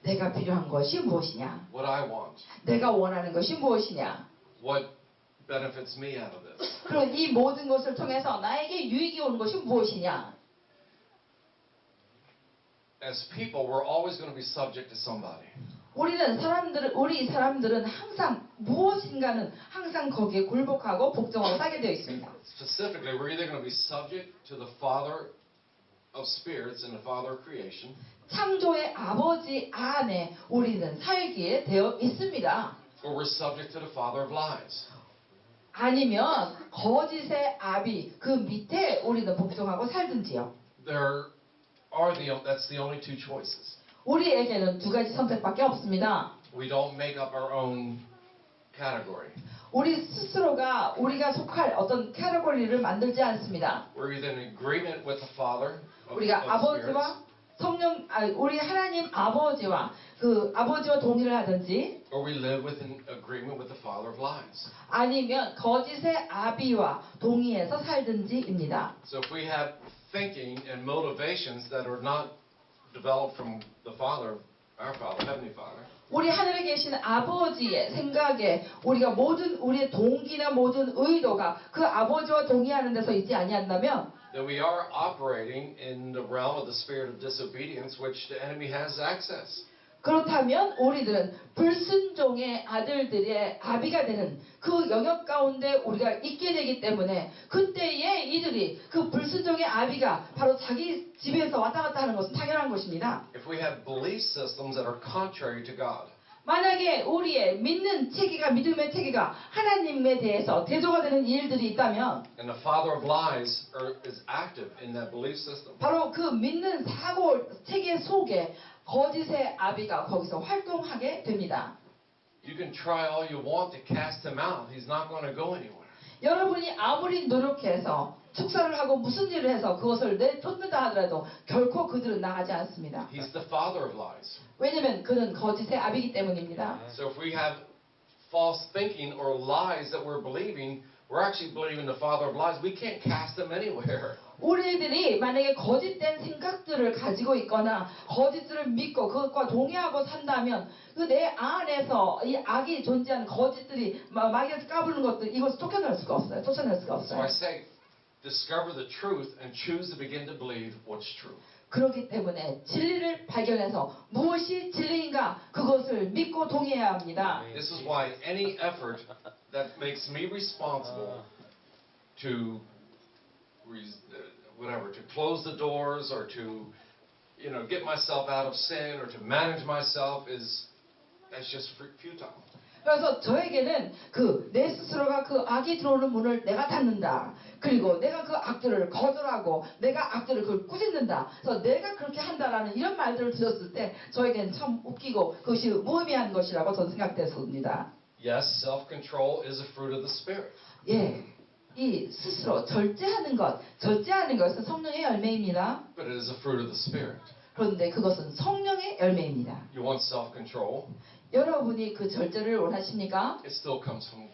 내가 필요한 것이 무엇이냐? what I want, 내가 원하는 것이 무엇이냐? what benefits me out of this. 그리고 이 모든 것을 통해서 나에게 유익이 오는 것이 무엇이냐? As people, we're always going to be subject to somebody. 우리 사람들은 항상 무엇인가는 항상 거기에 굴복하고 복종하고 싸게 되어 있습니다. Specifically, we're either going to be subject to the Father of spirits and the Father of creation, 창조의 아버지 안에 우리는 살기에 되어 있습니다. or we're subject to the Father of lies. 아니면 거짓의 아비 그 밑에 우리는 복종하고 살든지요. That's the only two choices. 우리에게는 두 가지 선택밖에 없습니다. We don't make up our own category. 우리 스스로가 우리가 속할 어떤 카테고리를 만들지 않습니다. We're either in agreement with the Father of 우리가 spirits, 아버지와 우리 하나님 아버지와 그 아버지와 동의를 하든지 or we live within agreement with the Father of lies. 아니면 거짓의 아비와 동의해서 살든지입니다. So if we have thinking and motivations that are not developed from the Father, our Father, Heavenly Father, 우리 하늘에 계신 아버지의 생각에 우리가 모든 우리의 동기나 모든 의도가 그 아버지와 동의하는 데서 있지 아니한다면 then we are operating in the realm of the spirit of disobedience, which the enemy has access. 그렇다면 우리들은 불순종의 아들들의 아비가 되는 그 영역 가운데 우리가 있게 되기 때문에 그때에 이들이 그 불순종의 아비가 바로 자기 집에서 왔다 갔다 하는 것은 당연한 것입니다. If we have belief systems that are contrary to God, 만약에 우리의 믿는 체계가 믿음의 체계가 하나님에 대해서 대조가 되는 일들이 있다면 and the father of lies is active in that belief system, 바로 그 믿는 사고 체계 속에 거짓의 아비가 거기서 활동하게 됩니다. you can try all you want to cast him out. He's not going to go anywhere. 여러분이 아무리 노력해서 축사를 하고 무슨 일을 해서 그것을 내쫓는다 하더라도 결코 그들은 나가지 않습니다. He's the father of lies. 왜냐하면 그는 거짓의 아비이기 때문입니다. So if we have false thinking or lies that we're believing, we're actually believing the father of lies. We can't cast him anywhere. 우리들이 만약에 거짓된 생각들을 가지고 있거나 거짓들을 믿고 그것과 동의하고 산다면 그 내 안에서 이 악이 존재하는 거짓들이 마귀가 까부는 것들 이것을 쫓아낼 수가 없어요. 쫓아낼 수가 So I 없어요. say, discover the truth and choose to begin to believe what's true. 그렇기 때문에 진리를 발견해서 무엇이 진리인가 그것을 믿고 동의해야 합니다. This is why any effort that makes me responsible to to close the doors or to get myself out of sin or to manage myself that's just futile. 그래서 저에게는 내 스스로가 그 악이 들어오는 문을 내가 닫는다. 그리고 내가 그 악들을 거절하고 내가 악들을 그걸 꾸짖는다. 그래서 내가 그렇게 한다라는 이런 말들을 들었을 때 저에겐 참 웃기고 그것이 무의미한 것이라고 저는 생각됐습니다. Yes, self-control is a fruit of the Spirit. 예, 이 스스로 절제하는 것은 성령의 열매입니다. But it is a fruit of the Spirit. 그런데 그것은 성령의 열매입니다. You want self-control, 여러분이 그 절제를 원하십니까? it still comes from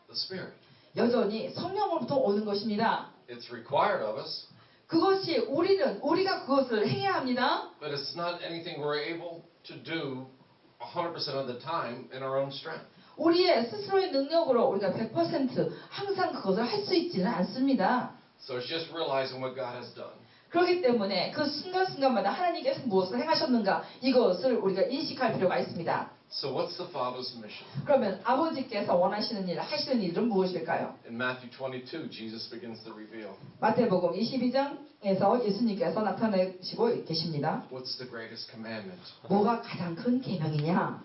the Spirit. 여전히 성령으로부터 오는 것입니다. It's required of us, 그것이 우리가 그것을 행해야 합니다. but it's not anything we're able to do 100% of the time in our own strength. 우리의 스스로의 능력으로 우리가 100% 항상 그것을 할 수 있지는 않습니다. So it's just realizing what God has done. 그렇기 때문에 그 순간순간마다 하나님께서 무엇을 행하셨는가 이것을 우리가 인식할 필요가 있습니다. So what's the Father's mission? 그러면 아버지께서 원하시는 일, 하시는 일은 무엇일까요? In Matthew 22, Jesus begins to reveal. 마태복음 22장에서 예수님께서 나타내시고 계십니다. What's the greatest commandment? 뭐가 가장 큰 계명이냐?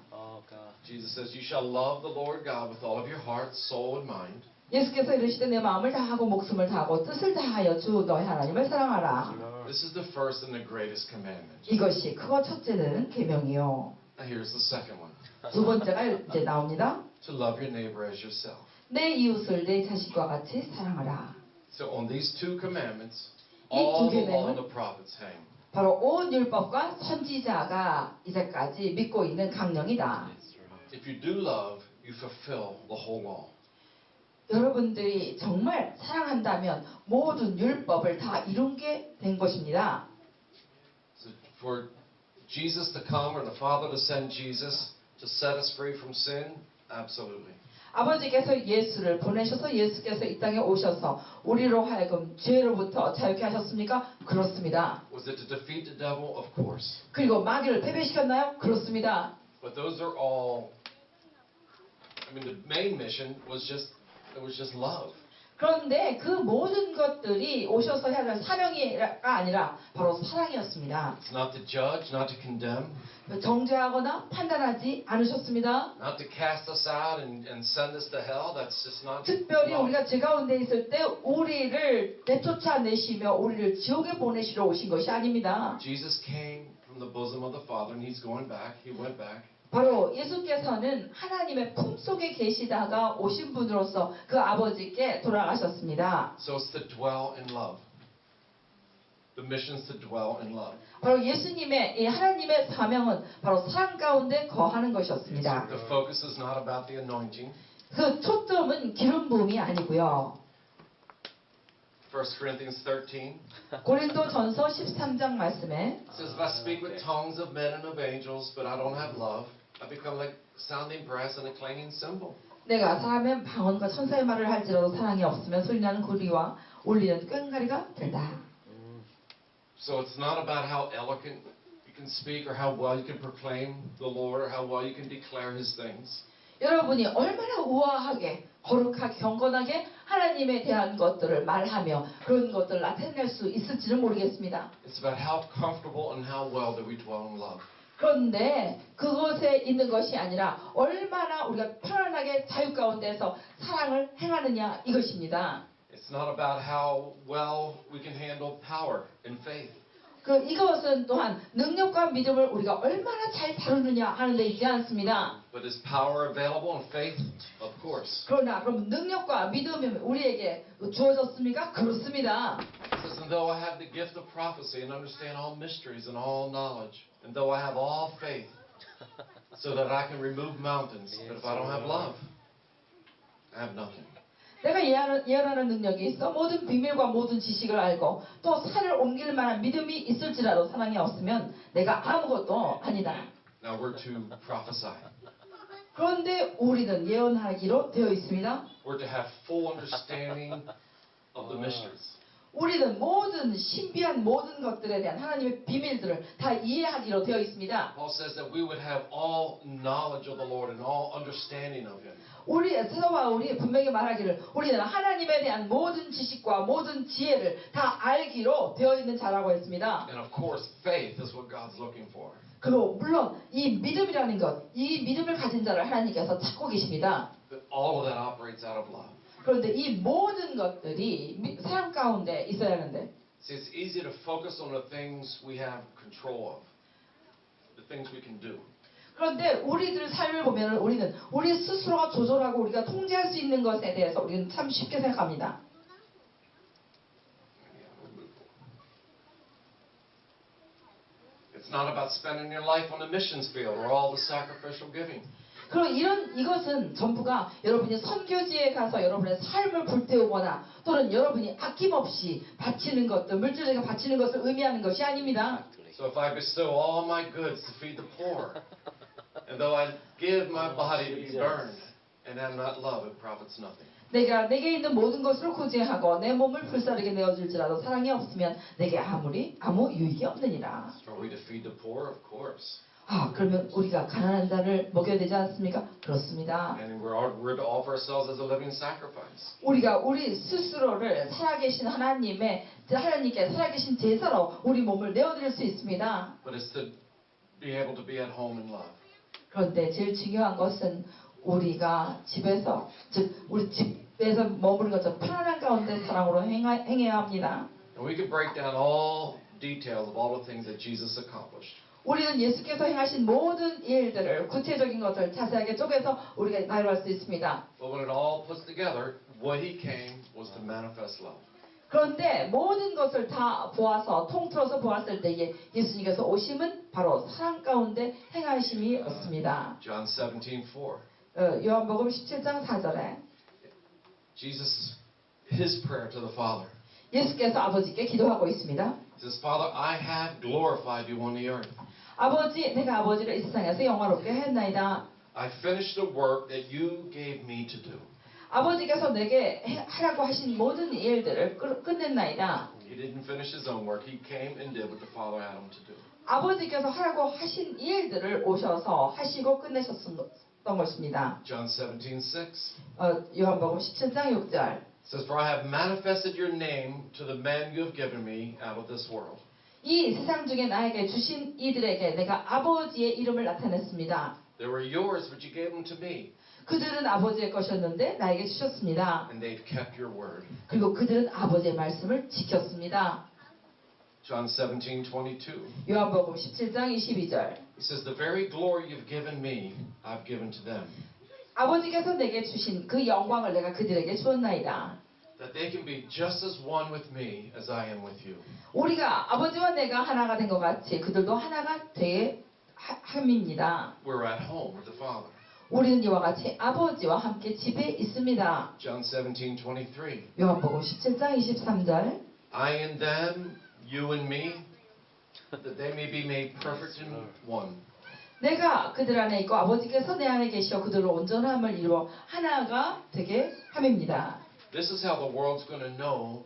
Jesus says, You shall love the Lord God with all of your heart, soul, and mind. 예수께서 이르시되 내 마음을 다하고 목숨을 다하고 뜻을 다하여 주 너희 하나님을 사랑하라. This is the first and the greatest commandment. 이것이 크고 첫째 되는 계명이요. Now here's the second one. 두 번째가 이제 나옵니다. To love your neighbor as yourself. 내 이웃을 내 자식과 같이 사랑하라. So on these two commandments, 이 all 두 the law 계명은 and the prophets hang. 바로 온 율법과 선지자가 이제까지 믿고 있는 강령이다. If you do love, you fulfill the whole law. 여러분들이 정말 사랑한다면 모든 율법을 다 이룬게 된 것입니다. So for Jesus to come or the Father to send Jesus to set us free from sin, absolutely. 아버지께서 예수를 보내셔서 예수께서 이 땅에 오셔서 우리로 하여금 죄로부터 자유케 하셨습니까? 그렇습니다. Was it to defeat the devil? Of course. 그리고 마귀를 패배시켰나요? 그렇습니다. But those are all, the main mission was just love. 그런데 그 모든 것들이 오셔서 해야 할 사명이가 아니라 바로 사랑이었습니다. It's not to judge, not to condemn, 정죄하거나 판단하지 않으셨습니다. not to cast us out and send us to hell. That's just not 특별히 love. 우리가 죄 가운데 있을 때 우리를 내쫓아내시며 우리를 지옥에 보내시러 오신 것이 아닙니다. Jesus came from the bosom of the Father and he's going back. He went back. 바로 예수께서는 하나님의 품속에 계시다가 오신 분으로서 그 아버지께 돌아가셨습니다. So it's to dwell in love. The mission is to dwell in love. 바로 예수님의 이 하나님의 사명은 바로 사랑 가운데 거하는 것이었습니다. The focus is not about the anointing. 그 초점은 기름 부음이 아니고요. 1 Corinthians 13 고린도전서 13장 말씀에 it says, If I speak with tongues of men and of angels, but I don't have love, I become like sounding brass and a clanging cymbal. 내가 사람의 방언과 천사의 말을 할지라도 사랑이 없으면 소리나는 구리와 울리는 꽹과리가 된다. So it's not about how eloquent you can speak or how well you can proclaim the Lord or how well you can declare His things. 여러분이 얼마나 우아하게 거룩하게 경건하게 하나님에 대한 것들을 말하며 그런 것들을 나타낼 수 있을지는 모르겠습니다. It's about how comfortable and how well do we dwell in love. 그런데 그것에 있는 것이 아니라 얼마나 우리가 편안하게 자유 가운데서 사랑을 행하느냐 이것입니다. It's not about how well we can handle power and faith. 이것은 또한 능력과 믿음을 우리가 얼마나 잘 다루느냐 하는 데 있지 않습니다. But is power available and faith? Of course. 그러나 그럼 능력과 믿음이 우리에게 주어졌습니까? 그렇습니다. It says, And though I have the gift of prophecy and understand all mysteries and all knowledge, and though I have all faith, so that I can remove mountains, but if I don't have love, I have nothing. 내가 예언하는 능력이 있어 모든 비밀과 모든 지식을 알고 또 산을 옮길 만한 믿음이 있을지라도 사랑이 없으면 내가 아무것도 아니다. Now we're to prophesy. 그런데 우리는 예언하기로 되어 있습니다. We're to have full understanding of the mysteries. 우리는 모든 신비한 모든 것들에 대한 하나님의 비밀들을 다 이해하기로 되어 있습니다. Paul says that we would have all knowledge of the Lord and all understanding of Him. 사도 바울이 분명히 말하기를 우리는 하나님에 대한 모든 지식과 모든 지혜를 다 알기로 되어 있는 자라고 했습니다. And of course, faith is what God's looking for. 그리고 물론 이 믿음이라는 것, 이 믿음을 가진 자를 하나님께서 찾고 계십니다. But all of that operates out of love. 그런데 이 모든 것들이 사랑 가운데 있어야 하는데 See, it's easy to focus on the things we have control of, the things we can do. 그런데 우리들 삶을 보면 우리는 우리 스스로가 조절하고 우리가 통제할 수 있는 것에 대해서 우리는 참 쉽게 생각합니다. It's not about spending your life on the missions field or all the sacrificial giving. 그럼 이것은 전부가 여러분이 선교지에 가서 여러분의 삶을 불태우거나 또는 여러분이 아낌없이 바치는 것들, 물질적인 바치는 것을 의미하는 것이 아닙니다. So if I bestow all my goods to feed the poor, and though I give my body to be burned, and have not love, it profits nothing. 내게 있는 모든 것을 구제하고 내 몸을 불사르게 내어줄지라도 사랑이 없으면 내게 아무 유익이 없느니라. Are we to feed the poor? Of course. 그러면 우리가 가난한 자를 먹여야 되지 않습니까? 그렇습니다. And we're to offer ourselves as a living sacrifice. 우리가 우리 스스로를 살아계신 하나님께 살아계신 제사로 우리 몸을 내어드릴 수 있습니다. But it's to be able to be at home in love. 그런데 제일 중요한 것은 우리가 집에서 우리 집에서 머무는 것처럼 편안한 가운데 사랑으로 행해야 합니다. And we can break down all details of all the things that Jesus accomplished. 우리는 예수께서 행하신 모든 일들을 구체적인 것을 자세하게 쪼개서 우리가 나열할 수 있습니다. But when it all puts together, what he came was to manifest love. 그런데 모든 것을 다 보아서 통틀어서 보았을 때에 예수님께서 오심은 바로 사랑 가운데 행하심이었습니다. John 17:4. 요한복음 17장 4절에 Jesus, his prayer to the Father. 예수께서 아버지께 기도하고 있습니다. He says, Father, I have glorified you on the earth. 아버지, 내가 아버지를 이 세상에서 영화롭게 했나이다. I finished the work that you gave me to do. 아버지께서 내게 하라고 하신 모든 일들을 끝냈나이다. He didn't finish his own work. He came and did what the Father had him to do. 아버지께서 하라고 하신 일들을 오셔서 하시고 끝내셨던 것입니다. John 17:6. 요한복음 17장 6절. It says, For I have manifested your name to the men you have given me out of this world. 이 세상 중에 나에게 주신 이들에게 내가 아버지의 이름을 나타냈습니다. They were yours, but you gave them to me. 그들은 아버지의 것이었는데 나에게 주셨습니다. And they've kept your word. 그리고 그들은 아버지의 말씀을 지켰습니다. John 17:22. 요한복음 17장 22절. He says, The very glory you've given me, I've given to them. 아버지께서 내게 주신 그 영광을 내가 그들에게 주었나이다. That they can be just as one with me as I am with you. 우리가 아버지와 내가 하나가 된 것 같이 그들도 하나가 돼 함입니다. We're at home with the Father. 우리는 이와 같이 아버지와 함께 집에 있습니다. John 17:23. 요한복음 17장 23절. I in them, you in me, that they may be made perfect in one. 내가 그들 안에 있고 아버지께서 내 안에 계시어 그들로 온전함을 이루어 하나가 되게 함입니다. This is how the world's going to know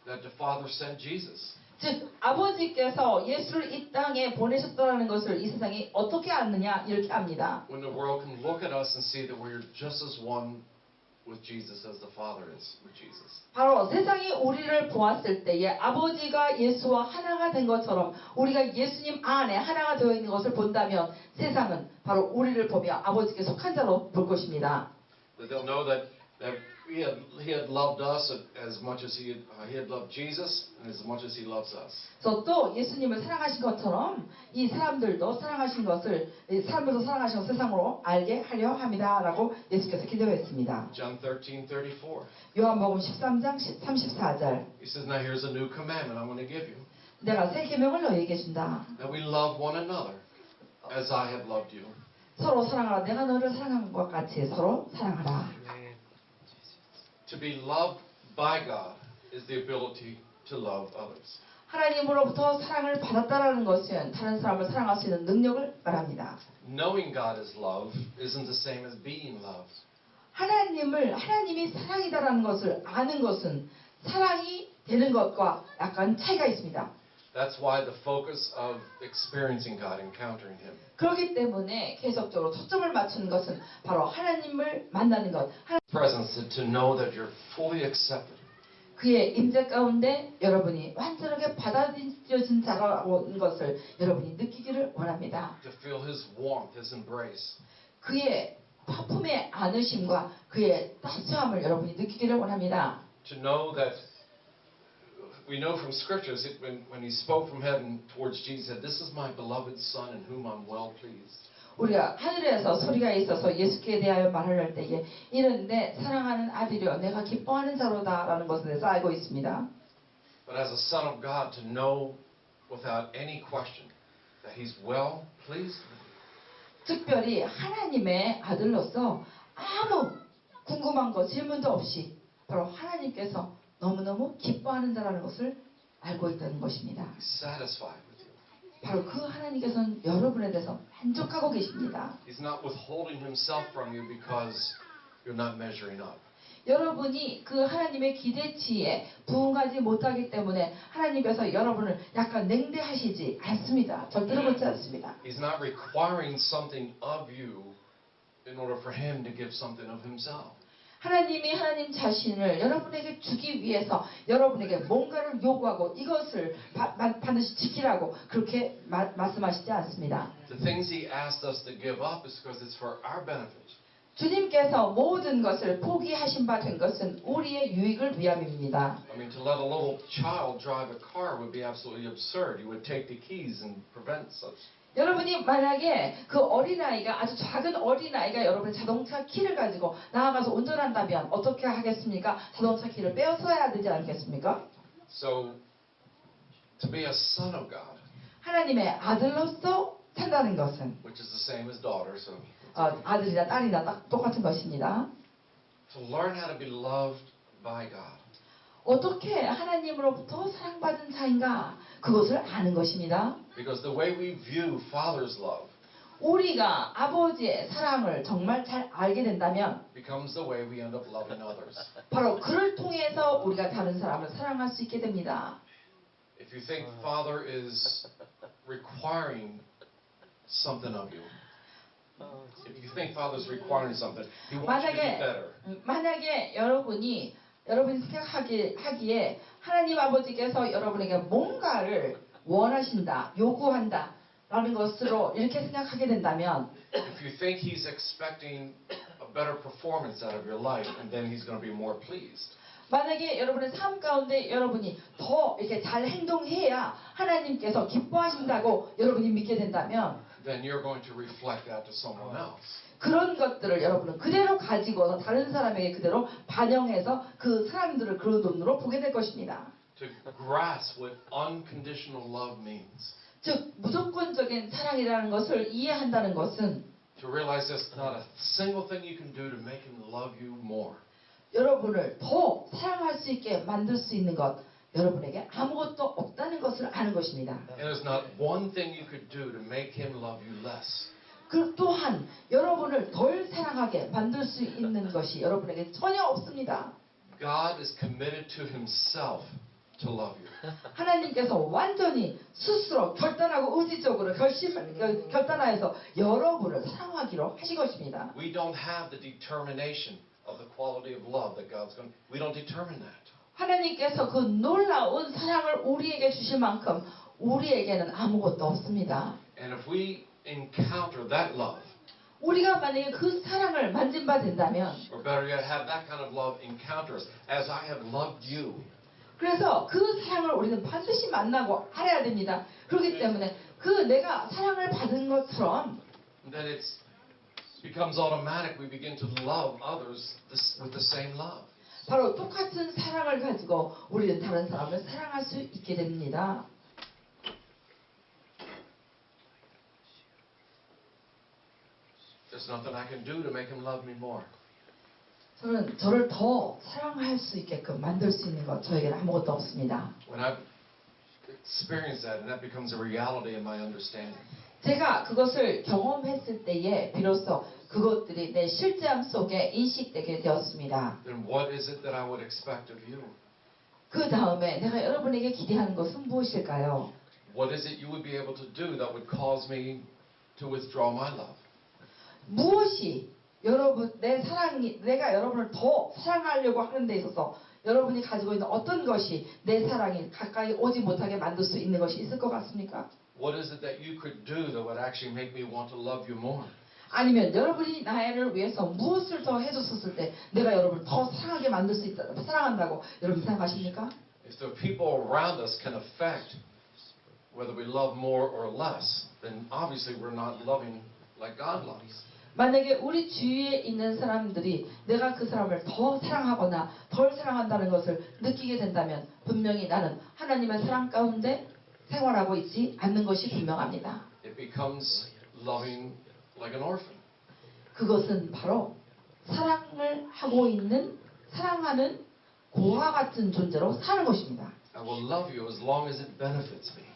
that the Father sent Jesus. 즉 아버지께서 예수를 이 땅에 보내셨다는 것을 이 세상이 어떻게 아느냐 이렇게 압니다. When the world can look at us and see that we're just as one with Jesus as the Father is with Jesus. 바로 세상이 우리를 보았을 때에 아버지가 예수와 하나가 된 것처럼 우리가 예수님 안에 하나가 되어 있는 것을 본다면 세상은 바로 우리를 보며 아버지께 속한 자로 볼 것입니다. That they'll know that he had loved us as much as he had loved Jesus and as much as he loves us. 그래서 또 예수님을 사랑하신 것처럼 이 사람들도 사랑하신 것을 세상으로 알게 하려 합니다라고 예수께서 기도했습니다. John 13:34. 요한복음 13장 34절. He says, Now here's a new commandment I'm going to give you. 내가 새 계명을 너희에게 준다. That we love one another as I have loved you. 서로 사랑하라. 내가 너를 사랑한 것 같이 서로 사랑하라. To be loved by God is the ability to love others. 하나님으로부터 사랑을 받았다라는 것은 다른 사람을 사랑할 수 있는 능력을 말합니다. Knowing God is love isn't the same as being loved. 하나님이 사랑이다라는 것을 아는 것은 사랑이 되는 것과 약간 차이가 있습니다. That's why the focus of experiencing God, encountering Him. 그렇기 때문에 계속적으로 초점을 맞추는 것은 바로 하나님을 만나는 것. Presence to know that you're fully accepted. 그의 임재 가운데 여러분이 완전하게 받아들여진 자라는 것을 여러분이 느끼기를 원합니다. To feel His warmth, His embrace. 그의 품의 안으심과 그의 따스함을 여러분이 느끼기를 원합니다. To know that we know from scriptures that when he spoke from heaven towards Jesus, said, "This is my beloved Son in whom I'm well pleased." 우리가 하늘에서 소리가 있어서 예수께 대하여 말을 할 때에 이는 내 사랑하는 아들이여 내가 기뻐하는 자로다라는 것을 대해서 알고 있습니다. But as a son of God, to know without any question that he's well pleased with you. 특별히 하나님의 아들로서 아무 궁금한 거 질문도 없이 바로 하나님께서 너무너무 기뻐하는 자라는 것을 알고 있다는 것입니다. He's satisfied with you. 바로 그 하나님께서는 여러분에 대해서 만족하고 계십니다. He's not withholding himself from you because you're not measuring up. 여러분이 그 하나님의 기대치에 부응하지 못하기 때문에 하나님께서 여러분을 약간 냉대하시지 않습니다. 절대로 그렇지 않습니다. He's not requiring something of you in order for him to give something of himself. 하나님이 하나님 자신을 여러분에게 주기 위해서 여러분에게 뭔가를 요구하고 이것을 반드시 지키라고 그렇게 말씀하시지 않습니다. The things he asked us to give up is because it's for our benefit. 주님께서 모든 것을 포기하신 바 된 것은 우리의 유익을 위함입니다. I mean, to let a little child drive a car would be absolutely absurd. You would take the keys and prevent such. 여러분이 만약에 그 어린아이가 아주 작은 어린아이가 여러분의 자동차 키를 가지고 나아가서 운전한다면 어떻게 하겠습니까? 자동차 키를 빼앗아야 되지 않겠습니까? So, to be a son of God, 하나님의 아들로서 산다는 것은 which is the same as daughter, so 아들이나 딸이나 딱 똑같은 것입니다. to learn how to be loved by God. 어떻게 하나님으로부터 사랑받은 자인가 그것을 아는 것입니다. Because the way we view Father's love 우리가 아버지의 사랑을 정말 잘 알게 된다면 becomes the way we end up loving others. 바로 그를 통해서 우리가 다른 사람을 사랑할 수 있게 됩니다. If you think Father is requiring something of you, if you think Father's requiring something, He wants you to be better. 만약에 여러분이 생각하기에 하나님 아버지께서 여러분에게 뭔가를 원하신다, 요구한다 라는 것으로 이렇게 생각하게 된다면 If you think He's expecting a better performance out of your life, and then He's going to be more pleased. 만약에 여러분의 삶 가운데 여러분이 더 이렇게 잘 행동해야 하나님께서 기뻐하신다고 여러분이 믿게 된다면 then you're going to reflect that to someone else. 그런 것들을 여러분은 그대로 가지고서 다른 사람에게 그대로 반영해서 그 사람들을 그런 눈으로 보게 될 것입니다. To grasp what unconditional love means. 즉 무조건적인 사랑이라는 것을 이해한다는 것은 To realize there's not a single thing you can do to make him love you more. 여러분을 더 사랑할 수 있게 만들 수 있는 것 여러분에게 아무것도 없다는 것을 아는 것입니다. And there's not one thing you could do to make him love you less. 그 또한 여러분을 덜 사랑하게 만들 수 있는 것이 여러분에게 전혀 없습니다. God is committed to himself to love you. 하나님께서 완전히 스스로 결단하고 의지적으로 결단하여서 여러분을 사랑하기로 하신 것입니다. We don't have the determination of the quality of love that God's going to. We don't determine that. 하나님께서 그 놀라운 사랑을 우리에게 주실 만큼 우리에게는 아무것도 없습니다. And if we encounter that love, 우리가 만약에 그 사랑을 만진 바 된다면 or better yet, have that kind of love encounter us, as I have loved you. 그래서 그 사랑을 우리는 반드시 만나고 알아야 됩니다. 그렇기 때문에 그 내가 사랑을 받은 것처럼 Then it becomes automatic. We begin to love others with the same love. 바로 똑같은 사랑을 가지고 우리는 다른 사람을 사랑할 수 있게 됩니다. There's nothing I can do to make him love me more. 저는 저를 더 사랑할 수 있게끔 만들 수 있는 것 저에게는 아무것도 없습니다. When I've experienced that, and that becomes a reality in my understanding. 제가 그것을 경험했을 때에 비로소 그것들이 내 실제함 속에 인식되게 되었습니다. Then what is it that I would expect of you? 그 다음에 내가 여러분에게 기대하는 것은 무엇일까요? What is it you would be able to do that would cause me to withdraw my love? 무엇이 내가 여러분을 더 사랑하려고 하는 데 있어서 여러분이 가지고 있는 어떤 것이 내 사랑이 가까이 오지 못하게 만들 수 있는 것이 있을 것 같습니까? What is it that you could do that would actually make me want to love you more? 아니면 여러분이 나를 위해서 무엇을 더 해줬었을 때 내가 여러분을 더 사랑하게 만들 수 있다, 사랑한다고 여러분 생각하십니까? If the people around us can affect whether we love more or less, then obviously we're not loving like God loves. 만약에 우리 주위에 있는 사람들이 내가 그 사람을 더 사랑하거나 덜 사랑한다는 것을 느끼게 된다면 분명히 나는 하나님의 사랑 가운데 생활하고 있지 않는 것이 분명합니다. It becomes loving like an orphan. 그것은 바로 사랑을 하고 있는 사랑하는 고아 같은 존재로 사는 것입니다. I will love you as long as it benefits me.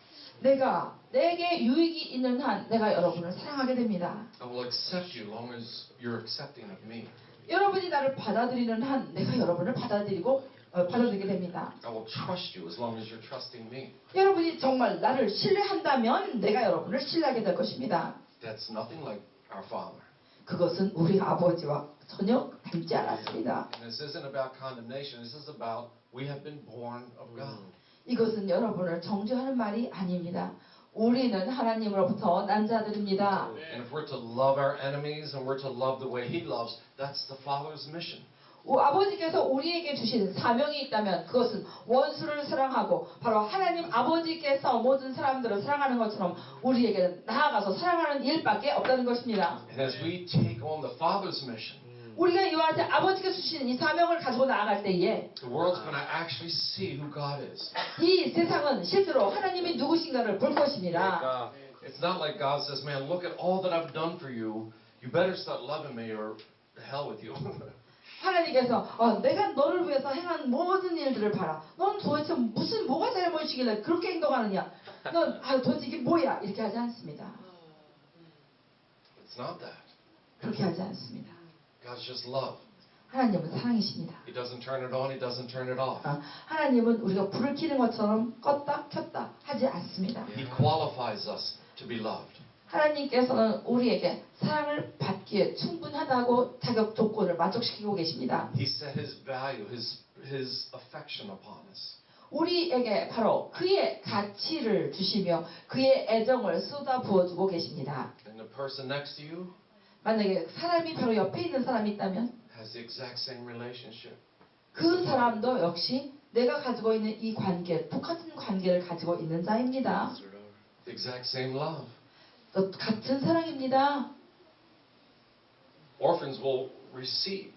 내게 유익이 있는 한 내가 여러분을 사랑하게 됩니다. I will accept you as long as you're accepting of me. 여러분이 나를 받아들이는 한 내가 여러분을 받아들이게 됩니다. I will trust you as long as you're trusting me. 여러분이 정말 나를 신뢰한다면 내가 여러분을 신뢰하게 될 것입니다. That's nothing like our Father. 그것은 우리 아버지와 전혀 닮지 않았습니다. And this isn't about condemnation. This is about we have been born of God. 이것은 여러분을 정죄하는 말이 아닙니다. 우리는 하나님으로부터 난 자들입니다. And if we're to love our enemies and we're to love the way He loves, that's the Father's mission. 아버지께서 우리에게 주신 사명이 있다면 그것은 원수를 사랑하고 바로 하나님 아버지께서 모든 사람들을 사랑하는 것처럼 우리에게는 나아가서 사랑하는 일밖에 없다는 것입니다. And as we take on the Father's mission, 우리가 이와 같이 아버지께서 주신 이 사명을 가지고 나아갈 때에 the world's going to actually see who God is. 이 세상은 실제로 하나님이 누구신가를 볼 것입니다. It's not like God says, man, look at all that I've done for you. You better start loving me or the hell with you. 하나님께서 내가 너를 위해서 행한 모든 일들을 봐라. 넌 도대체 뭐가 잘못이길래 그렇게 행동하느냐. 넌 도대체 이게 뭐야. 이렇게 하지 않습니다. It's not that. 그렇게 하지 않습니다. God's just love. 하나님은 사랑이십니다. He doesn't turn it on. He doesn't turn it off. 하나님은 우리가 불을 켜는 것처럼 껐다 켰다 하지 않습니다. He qualifies us to be loved. 하나님께서는 우리에게 사랑을 받기에 충분하다고 자격 조건을 만족시키고 계십니다. He set His value, His affection upon us. 우리에게 바로 그의 가치를 주시며 그의 애정을 쏟아 부어주고 계십니다. And the person next to you 만약에 사람이 바로 옆에 있는 사람이 있다면 has the exact same relationship. 그 사람도 역시 내가 가지고 있는 이 관계, 똑같은 관계를 가지고 있는 자입니다. The exact same love. 또 같은 사랑입니다. Orphans will receive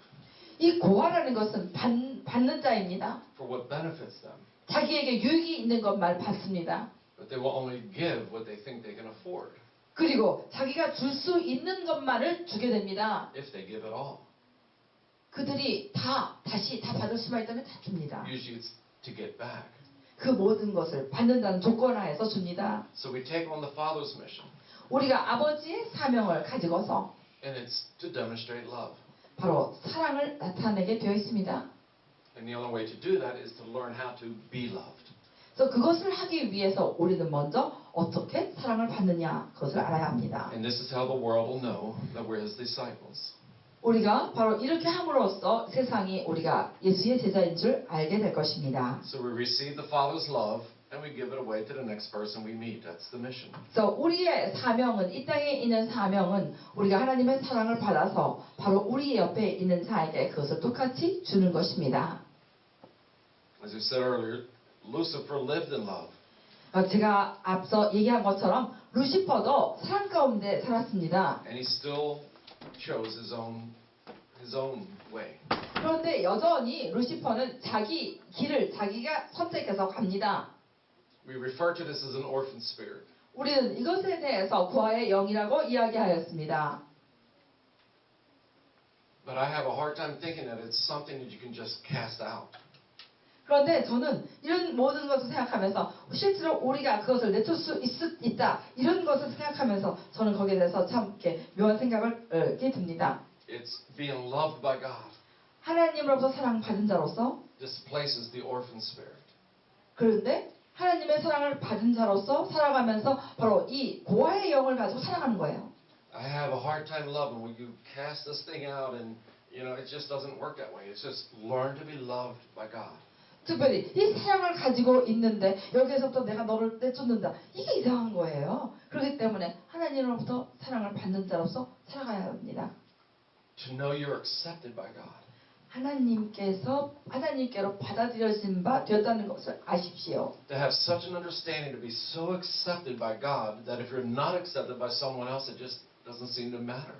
이 고아라는 것은 받는 자입니다. for what benefits them, 자기에게 유익이 있는 것만 받습니다. but they will only give what they think they can afford, 그리고 자기가 줄 수 있는 것만을 주게 됩니다. if they give it all. 그들이 다시 받을 수만 있다면 다 줍니다. Usually it's to get back. 그 모든 것을 받는다는 조건 하에서 줍니다. So we take on the Father's mission, 우리가 아버지의 사명을 가지고서 and it's to demonstrate love. 바로 사랑을 나타내게 되어 있습니다. And the only way to do that is to learn how to be loved. 그래서 그것을 하기 위해서 우리는 먼저 어떻게 사랑을 받느냐 그것을 알아야 합니다. And this is how the world will know that we're His disciples. 우리가 바로 이렇게 함으로써 세상이 우리가 예수의 제자인 줄 알게 될 것입니다. So we receive the Father's love and we give it away to the next person we meet. That's the mission. 그래서 우리의 사명은 이 땅에 있는 사명은 우리가 하나님의 사랑을 받아서 바로 우리 옆에 있는 자에게 그것을 똑같이 주는 것입니다. As we said earlier, Lucifer lived in love. 제가 앞서 얘기한 것처럼 루시퍼도 사랑 가운데 살았습니다. And he still chose his own way. 그런데 여전히 루시퍼는 자기 길을 자기가 선택해서 갑니다. We refer to this as an orphan spirit. 우리는 이것에 대해서 고아의 영이라고 이야기하였습니다. But I have a hard time thinking that it's something that you can just cast out. 그런데 저는 이런 모든 것을 생각하면서 실제로 우리가 그것을 내줄 수 있다 이런 것을 생각하면서 저는 거기에 대해서 참 이렇게 묘한 생각을 하게 듭니다. It's being loved by God. 하나님으로부터 사랑받은 자로서 Displaces the orphan spirit. 그런데 하나님의 사랑을 받은 자로서 살아가면서 바로 이 고아의 영을 가지고 살아가는 거예요. I have a hard time loving when you cast this thing out and it just doesn't work that way. It's just learn to be loved by God. 특별히 이 사랑을 가지고 있는데 여기에서부터 내가 너를 내쫓는다. 이게 이상한 거예요. 그렇기 때문에 하나님으로부터 사랑을 받는 자로서 살아가야 합니다. To know you're accepted by God. 하나님께로 받아들여진 바 되었다는 것을 아십시오. To have such an understanding, to be so accepted by God, that if you're not accepted by someone else, it just doesn't seem to matter.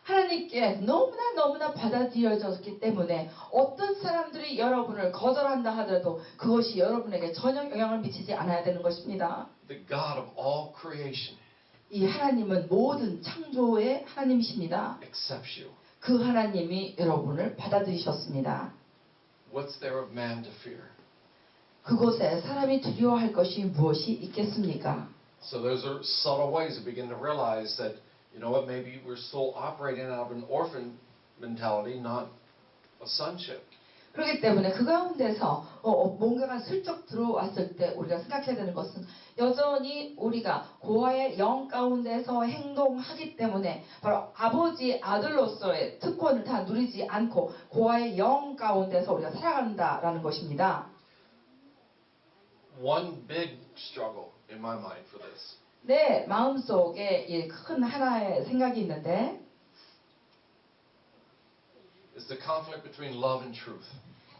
하나님께 너무나 받아들여졌기 때문에 어떤 사람들이 여러분을 거절한다 하더라도 그것이 여러분에게 전혀 영향을 미치지 않아야 되는 것입니다. The God of all creation 이 하나님은 모든 창조의 하나님이십니다. accepts you. 그 하나님이 여러분을 받아들이셨습니다. What's there of man to fear? 그곳에 사람이 두려워할 것이 무엇이 있겠습니까? So those are subtle ways to begin to realize that, you know what, maybe we're still operating out of an orphan mentality, not a sonship. 그렇기 때문에 그 가운데서 뭔가가 슬쩍 들어왔을 때 우리가 생각해야 되는 것은 여전히 우리가 고아의 영 가운데서 행동하기 때문에 바로 아버지 아들로서의 특권을 다 누리지 않고 고아의 영 가운데서 우리가 살아간다라는 것입니다. One big struggle in my mind for this 내 마음속에 큰 하나의 생각이 있는데 is the conflict between love and truth.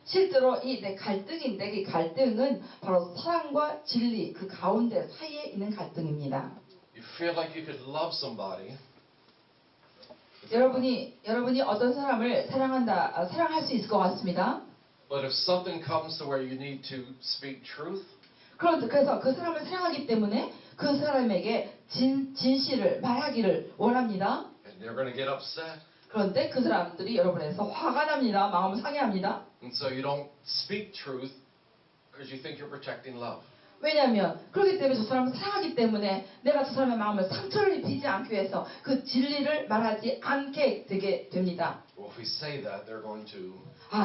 실제로 이 내 갈등인데 이 갈등은 바로 사랑과 진리 그 가운데 사이에 있는 갈등입니다. You feel like you could love somebody, 여러분이 어떤 사람을 사랑할 수 있을 것 같습니다. but if something comes to where you need to speak truth, 그래서 그 사람을 사랑하기 때문에 그 사람에게 진실을 말하기를 원합니다. and they're going to get upset, 그런데 그 사람들이 여러분에서 화가 납니다. 마음을 상해합니다. and so you don't speak truth because you think you're protecting love. 왜냐하면 그렇기 때문에 저 사람을 사랑하기 때문에 내가 저 사람의 마음을 상처를 입히지 않기 위해서 그 진리를 말하지 않게 되게 됩니다. Well, if we say that, they're going to.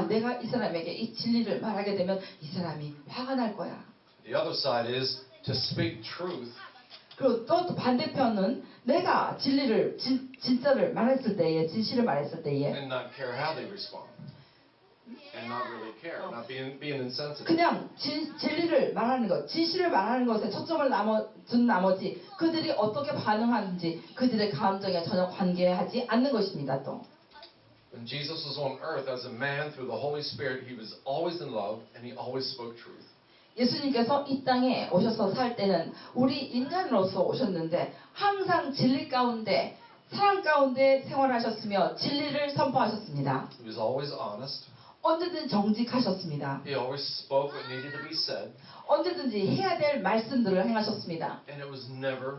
내가 이 사람에게 이 진리를 말하게 되면 이 사람이 화가 날 거야. The other side is to speak truth 그리고 또 반대편은 내가 진짜를 말했을 때에 진실을 말했을 때에 and not care how they respond, and not really care, not being insensitive. 그냥 진리를 말하는 것, 진실을 말하는 것에 초점을 둔 나머지 그들이 어떻게 반응하는지 그들의 감정에 전혀 관계하지 않는 것입니다. 또 When Jesus was on earth as a man through the Holy Spirit, he was always in love and he always spoke truth. 예수님께서 이 땅에 오셔서 살 때는 우리 인간으로서 오셨는데 항상 진리 가운데 사랑 가운데 생활하셨으며 진리를 선포하셨습니다. He was always honest. 언제든 정직하셨습니다. He always spoke what needed to be said, 언제든지 해야 될 말씀들을 행하셨습니다. and it was never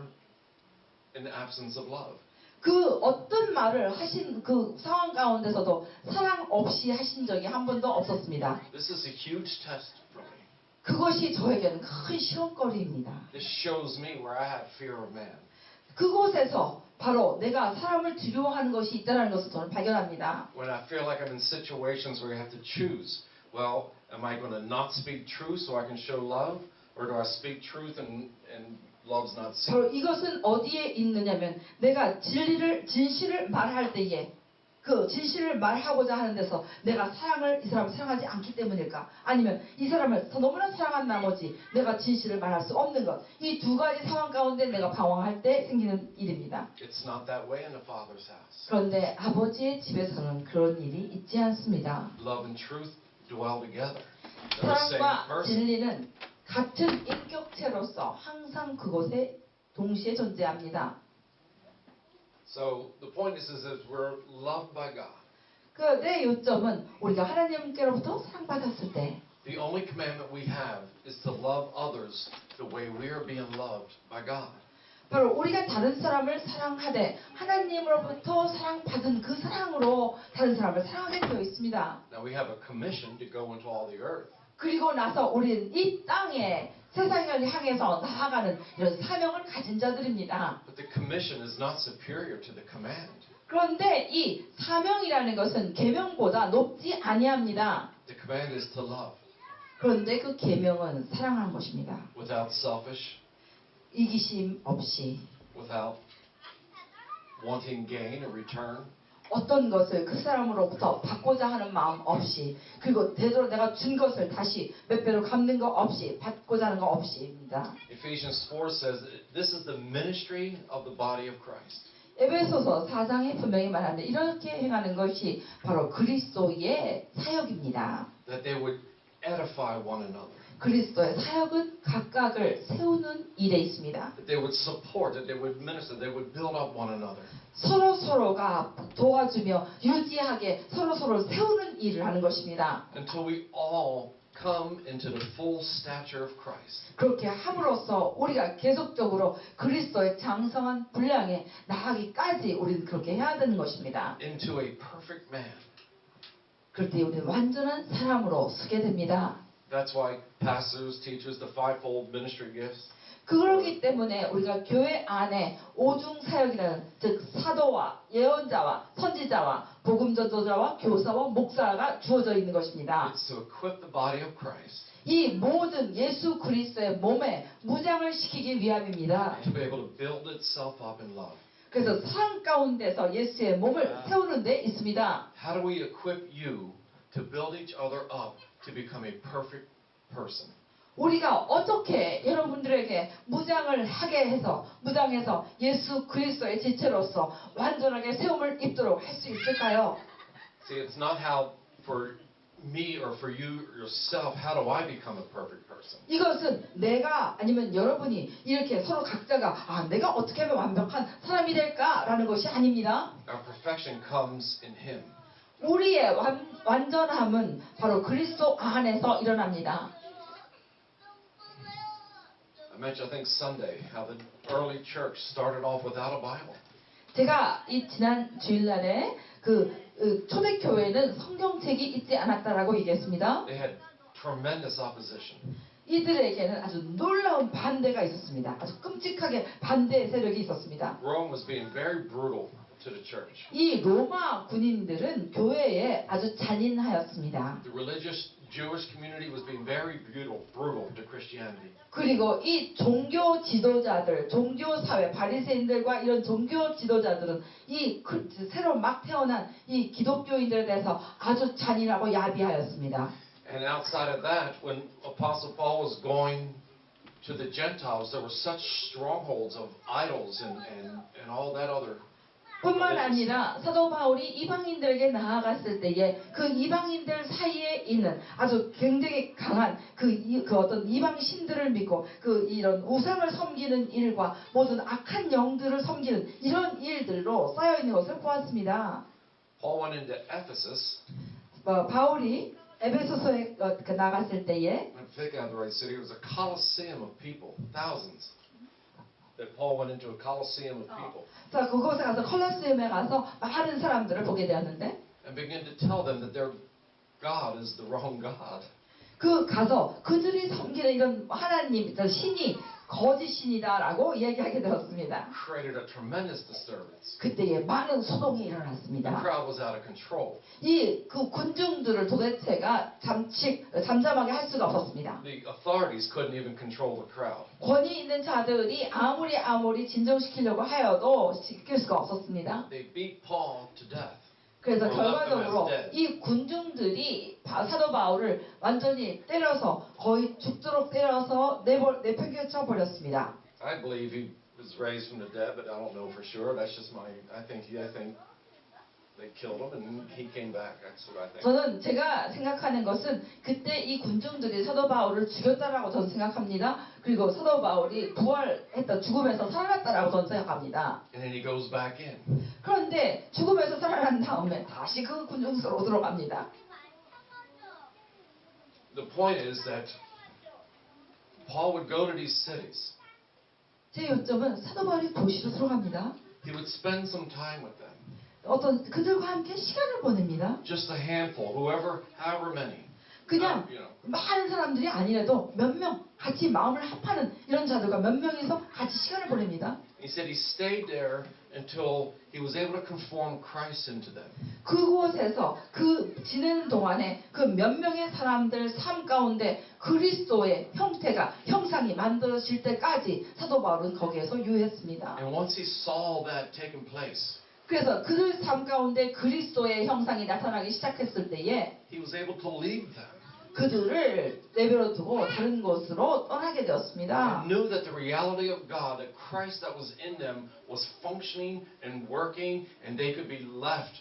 in the absence of love. 그 어떤 말을 하신 그 상황 가운데서도 사랑 없이 하신 적이 한 번도 없었습니다. This is a huge test for me. 그것이 저에게는 큰 시험거리입니다. This shows me where I have fear of man. 그곳에서 바로 내가 사람을 두려워하는 것이 있다는 것을 저는 발견합니다. When I feel like I'm in situations where you have to choose, well, am I going to not speak truth so I can show love, or do I speak truth and love's not seen? 바로 이것은 어디에 있느냐면 내가 진실을 말할 때에 그 진실을 말하고자 하는 데서 내가 이 사람을 사랑하지 않기 때문일까? 아니면 이 사람을 더 너무나 사랑한 나머지 내가 진실을 말할 수 없는 것. 이 두 가지 상황 가운데 내가 방황할 때 생기는 일입니다. It's not that way in the Father's house. 그런데 아버지의 집에서는 그런 일이 있지 않습니다. Love and truth dwell together. They're the same 사랑과 person. 진리는 같은 인격체로서 항상 그곳에 동시에 존재합니다. So the point is that we're loved by God. 내 요점은 우리가 하나님께로부터 사랑받았을 때 The only commandment we have is to love others the way we are being loved by God. 바로 우리가 다른 사람을 사랑하되 하나님으로부터 사랑받은 그 사랑으로 다른 사람을 사랑하게 되어 있습니다. Now we have a commission to go into all the earth. 그리고 나서 우리는 이 땅에 세상을 향해서 나아가는 이런 사명을 가진 자들입니다. But the commission is not superior to the command. 그런데 이 사명이라는 것은 계명보다 높지 아니합니다. The command is to love 그런데 그 계명은 사랑하는 것입니다. without selfish, 이기심 없이 without wanting gain or return. 어떤 것을 그 사람으로부터 받고자 하는 마음 없이 그리고 되도록 내가 준 것을 다시 몇 배로 갚는 거 없이 받고자 하는 거 없이입니다. Ephesians 4 says this is the ministry of the body of Christ. 에베소서 4장에 분명히 말하는데 이렇게 행하는 것이 바로 그리스도의 사역입니다. That they would edify one another. 그리스도의 사역은 각각을 세우는 일에 있습니다. That they would support, that they would minister, they would build up one another. 서로가 도와주며 유지하게 서로를 세우는 일을 하는 것입니다. Until we all come into the full stature of Christ. 그렇게 함으로써 우리가 계속적으로 그리스도의 장성한 분량에 나아가기까지 우리는 그렇게 해야 되는 것입니다. Into a perfect man. 그럴 때 우리는 완전한 사람으로 서게 됩니다. That's why pastors, teachers, the fivefold ministry gifts. 그렇기 때문에 우리가 교회 안에 오중 사역이라는 즉 사도와 예언자와 선지자와 복음 전도자와 교사와 목사가 주어져 있는 것입니다. It's to equip the body of Christ. 이 모든 예수 그리스도의 몸에 무장을 시키기 위함입니다. To be able to build itself up in love. 그래서 사랑 가운데서 예수의 몸을 세우는 데 있습니다. How do we equip you to build each other up to become a perfect person? 우리가 어떻게 여러분들에게 무장해서 예수 그리스도의 지체로서 완전하게 세움을 입도록 할 수 있을까요? See, it's not how for me or for you yourself, how do I become a perfect person? 이것은 내가 아니면 여러분이 이렇게 서로 각자가 내가 어떻게 하면 완벽한 사람이 될까라는 것이 아닙니다. Our perfection comes in Him. 우리의 완전함은 바로 그리스도 안에서 일어납니다. I mentioned, I think Sunday, how the early church started off without a Bible. 제가 이 지난 주일날에 초대교회는 성경책이 있지 않았다라고 얘기했습니다. They had tremendous opposition. 이들에게는 아주 놀라운 반대가 있었습니다. 아주 끔찍하게 반대의 세력이 있었습니다. Rome was being very brutal to the church. 이 로마 군인들은 교회에 아주 잔인하였습니다. The religious Jewish community was being very brutal to Christianity. 그리고 이 종교 지도자들, 종교 사회, 바리새인들과 이런 종교 지도자들은 이 새로 막 태어난 이 기독교인들에 대해서 아주 잔인하고 야비하였습니다. And outside of that, when Apostle Paul was going to the Gentiles, there were such strongholds of idols and all that other. 뿐만 아니라 사도 바울이 이방인들에게 나아갔을 때에 그 이방인들 사이에 있는 아주 굉장히 강한 그 어떤 이방 신들을 믿고 이런 우상을 섬기는 일과 모든 악한 영들을 섬기는 이런 일들로 쌓여 있는 것을 보았습니다. Paul went into Ephesus. 바울이 에베소서에 나갔을 때에 I think I have the right city. It was a coliseum of people, thousands. That Paul went into a coliseum of people. 자, 그곳에 가서 콜로세움에 가서 많은 사람들을 보게 되었는데 And began to tell them that their God is the wrong God. 가서 그들이 섬기는 이런 하나님, 신이 거짓 신이다라고 이야기하게 되었습니다. Created a tremendous disturbance. 그때에 많은 소동이 The 일어났습니다. crowd was out of control. 그 군중들을 도대체가 잠잠하게 할 수가 없었습니다. The authorities couldn't even control the crowd. 권위 있는 자들이 아무리 진정시키려고 하여도 시킬 수가 없었습니다. They beat Paul to death. 그래서 결과적으로 이 군중들이 사도 바울을 완전히 때려서 거의 죽도록 때려서 내팽개쳐 버렸습니다. I believe he was raised from the dead, but I don't know for sure. That's just my. I think they killed him and he came back. That's what I think. 저는 제가 생각하는 것은 그때 이 군중들이 사도 바울을 죽였다라고 저는 생각합니다. 그리고 사도 바울이 죽음에서 살아났다라고 저는 생각합니다. And then he goes back in. 그런데 죽음에서 살아난 다음에 다시 그 군중 속으로 들어갑니다. The point is that Paul would go to these cities. 제 요점은 사도 바울이 도시로 들어갑니다. He would spend some time with them. 그들과 함께 시간을 보냅니다. Just a handful, however many. 그냥 많은 사람들이 아니라도 몇 명 같이 마음을 합하는 이런 자들과 몇 명이서 같이 시간을 보냅니다. He said he stayed there until he was able to conform Christ into them. 그곳에서 지내는 동안에 그 몇 명의 사람들 삶 가운데 그리스도의 형상이 만들어질 때까지 사도 바울은 거기에서 유했습니다. And once he saw that taking place, 그래서 그들 삶 가운데 그리스도의 형상이 나타나기 시작했을 때에 he was able to leave them. 그들을 내버려 두고 다른 곳으로 떠나게 되었습니다. And knew that the reality of God, that Christ that was in them was functioning and working, and they could be left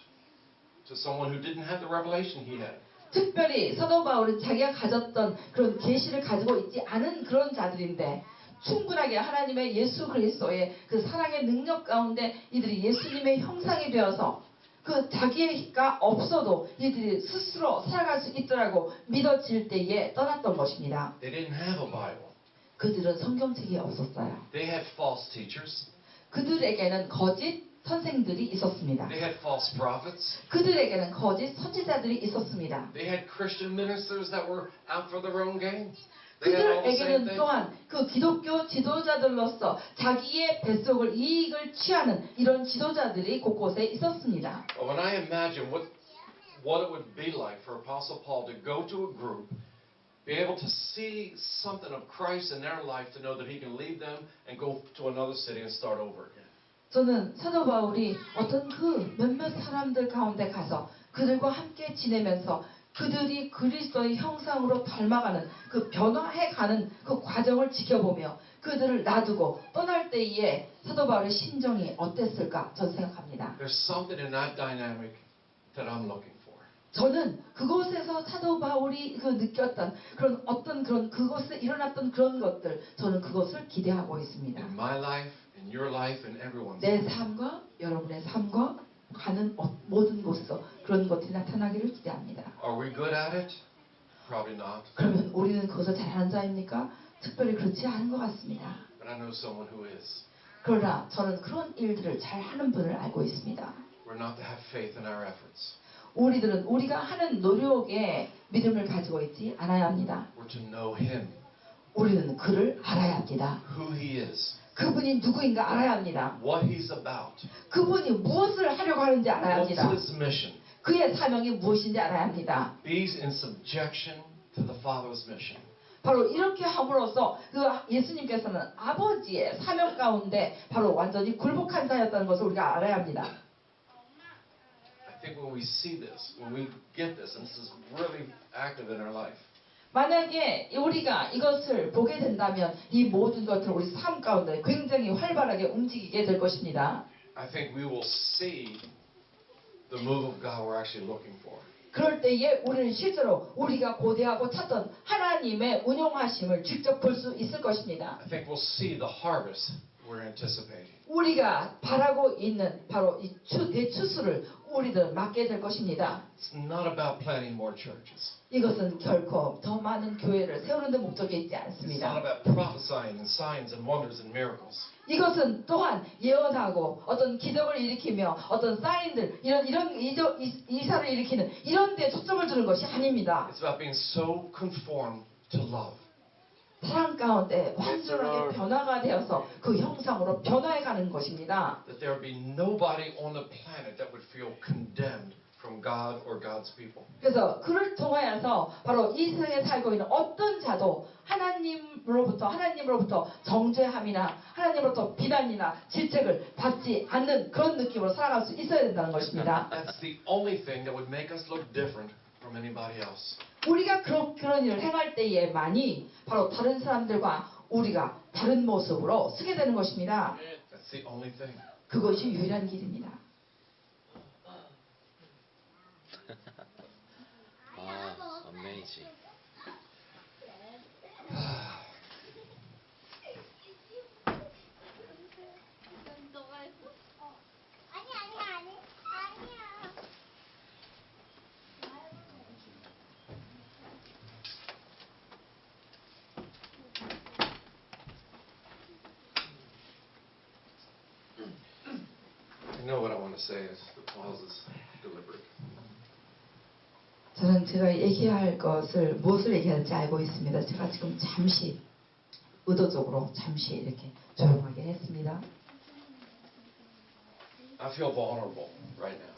to someone who didn't have the revelation he had. 특별히 사도 바울은 자기가 가졌던 그런 계시를 가지고 있지 않은 그런 자들인데 충분하게 하나님의 예수 그리스도의 그 사랑의 능력 가운데 이들이 예수님의 형상이 되어서 그 자기가 없어도 이들이 스스로 살아갈 수 있더라고 믿어질 때에 떠났던 것입니다. They didn't have a Bible. 그들은 성경책이 없었어요. They had false teachers. 그들에게는 거짓 선생들이 있었습니다. They had false prophets. 그들에게는 거짓 선지자들이 있었습니다. They had Christian ministers that were out for their own gain. They had all the same 그들에게는 things. 또한 그 기독교 지도자들로서 자기의 뱃속을 이익을 취하는 이런 지도자들이 곳곳에 있었습니다. But when I imagine what it would be like for Apostle Paul to go to a group, be able to see something of Christ in their life, to know that he can leave them and go to another city and start over again. 저는 사도 바울이 어떤 그 몇몇 사람들 가운데 가서 그들과 함께 지내면서 그들이 그리스도의 형상으로 닮아가는 그 변화해가는 그 과정을 지켜보며 그들을 놔두고 떠날 때에 사도 바울의 심정이 어땠을까 저는 생각합니다. There's something in that dynamic that I'm looking for. 저는 그곳에서 사도 바울이 그 느꼈던 그런 어떤 그런 그곳에 일어났던 그런 것들 저는 그것을 기대하고 있습니다. In my life, in your life, in everyone's 내 life. 삶과 여러분의 삶과 가는 모든 곳에서 그런 것들이 나타나기를 기대합니다. Are we good at it? Probably not. 그러면 우리는 그것을 잘하는 자입니까? 특별히 그렇지 않은 것 같습니다. But I know someone who is. 그러나 저는 그런 일들을 잘하는 분을 알고 있습니다. We're not to have faith in our efforts. 우리들은 우리가 하는 노력에 믿음을 가지고 있지 않아야 합니다. We're to know Him, 우리는 그를 알아야 합니다. who He is, 그분이 누구인가 알아야 합니다. what He's about, 그분이 무엇을 하려고 하는지 알아야 what's 합니다. His mission. 그의 사명이 무엇인지 알아야 합니다. Be in subjection to the Father's mission. 바로 이렇게 함으로써 그 예수님께서는 아버지의 사명 가운데 바로 완전히 굴복한 자였다는 것을 우리가 알아야 합니다. I think when we see this, when we get this, and this is really active in our life, 만약에 우리가 이것을 보게 된다면 이 모든 것을 우리 삶 가운데 굉장히 활발하게 움직이게 될 것입니다. I think we will see the move of God we're actually looking for. 그럴 때에 우리는 실제로 우리가 고대하고 찾던 하나님의 운용하심을 직접 볼 수 있을 것입니다. I think we'll see the harvest we're anticipating. 우리가 바라고 있는 바로 이 대추수를 우리들 맡게 될 것입니다. It's not about planting more churches. 이것은 결코 더 많은 교회를 세우는 데 목적이 있지 It's not 않습니다. about prophesying and signs and wonders and miracles. 이것은 또한 예언하고 어떤 기적을 일으키며 어떤 사인들 이런 이사를 일으키는 이런 데 초점을 두는 것이 아닙니다. It's about being so conformed to love. 사랑 가운데 완전하게 변화가 되어서 그 형상으로 변화해가는 것입니다. That there would be nobody on the planet that would feel condemned from God or God's people. 그래서 그를 통하여서 바로 이 세상에 살고 있는 어떤 자도 하나님으로부터 정죄함이나 하나님으로부터 비난이나 질책을 받지 않는 그런 느낌으로 살아갈 수 있어야 된다는 것입니다. That's the only thing that would make us look different from anybody else. 우리가 그런 일을 행할 때에만이 바로 다른 사람들과 우리가 다른 모습으로 쓰게 되는 것입니다. That's the only thing. 그것이 유일한 길입니다. Amazing. I know what I want to say is the pause is deliberate. 저는 제가 얘기할 것을 무엇을 얘기할지 알고 있습니다. 제가 지금 잠시 의도적으로 잠시 이렇게 조용하게 했습니다. I feel vulnerable right now.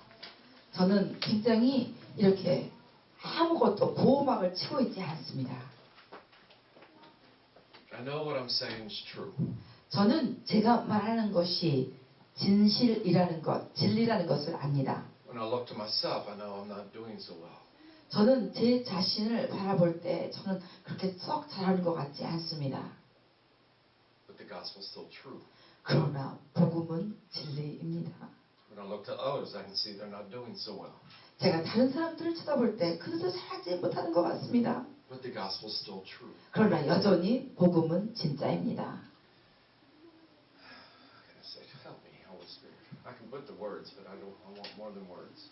저는 굉장히 이렇게 아무것도 보호막을 치고 있지 않습니다. I know what I'm saying is true. 저는 제가 말하는 것이 진실이라는 것, 진리라는 것을 압니다. When I look to myself, I know I'm not doing so well. 저는 제 자신을 바라볼 때 저는 그렇게 썩 잘하는 것 같지 않습니다. But the gospel's still true. 그러나 복음은 진리입니다. When I look to others, I can see they're not doing so well. 제가 다른 사람들을 쳐다볼 때 그들도 잘하지 못하는 것 같습니다. But the gospel's still true. 그러나 여전히 복음은 진짜입니다. How can I say? Help me, Holy Spirit. I can put the words, but I want more than words.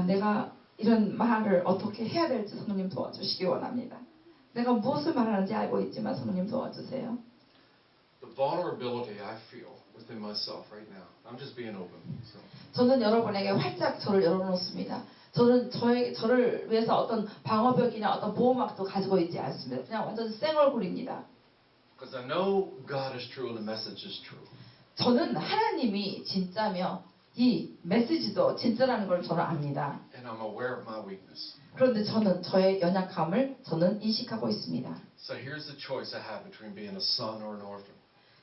내가 이런 말을 어떻게 해야 될지 성령님 도와주시기 원합니다. 내가 무엇을 말하는지 알고 있지만 성령님 도와주세요. The vulnerability I feel within myself right now. I'm just being open. So. 저는 여러분에게 활짝 저를 열어놓습니다. 저는 저를 위해서 어떤 방어벽이나 어떤 보호막도 가지고 있지 않습니다. 그냥 완전 생얼굴입니다. Because I know God is true and the message is true. 저는 하나님이 진짜며 이 메시지도 진짜라는 걸 저는 압니다. And I'm aware of my weakness. 그런데 저는 저의 연약함을 저는 인식하고 있습니다. So here's the choice I have between being a son or an orphan.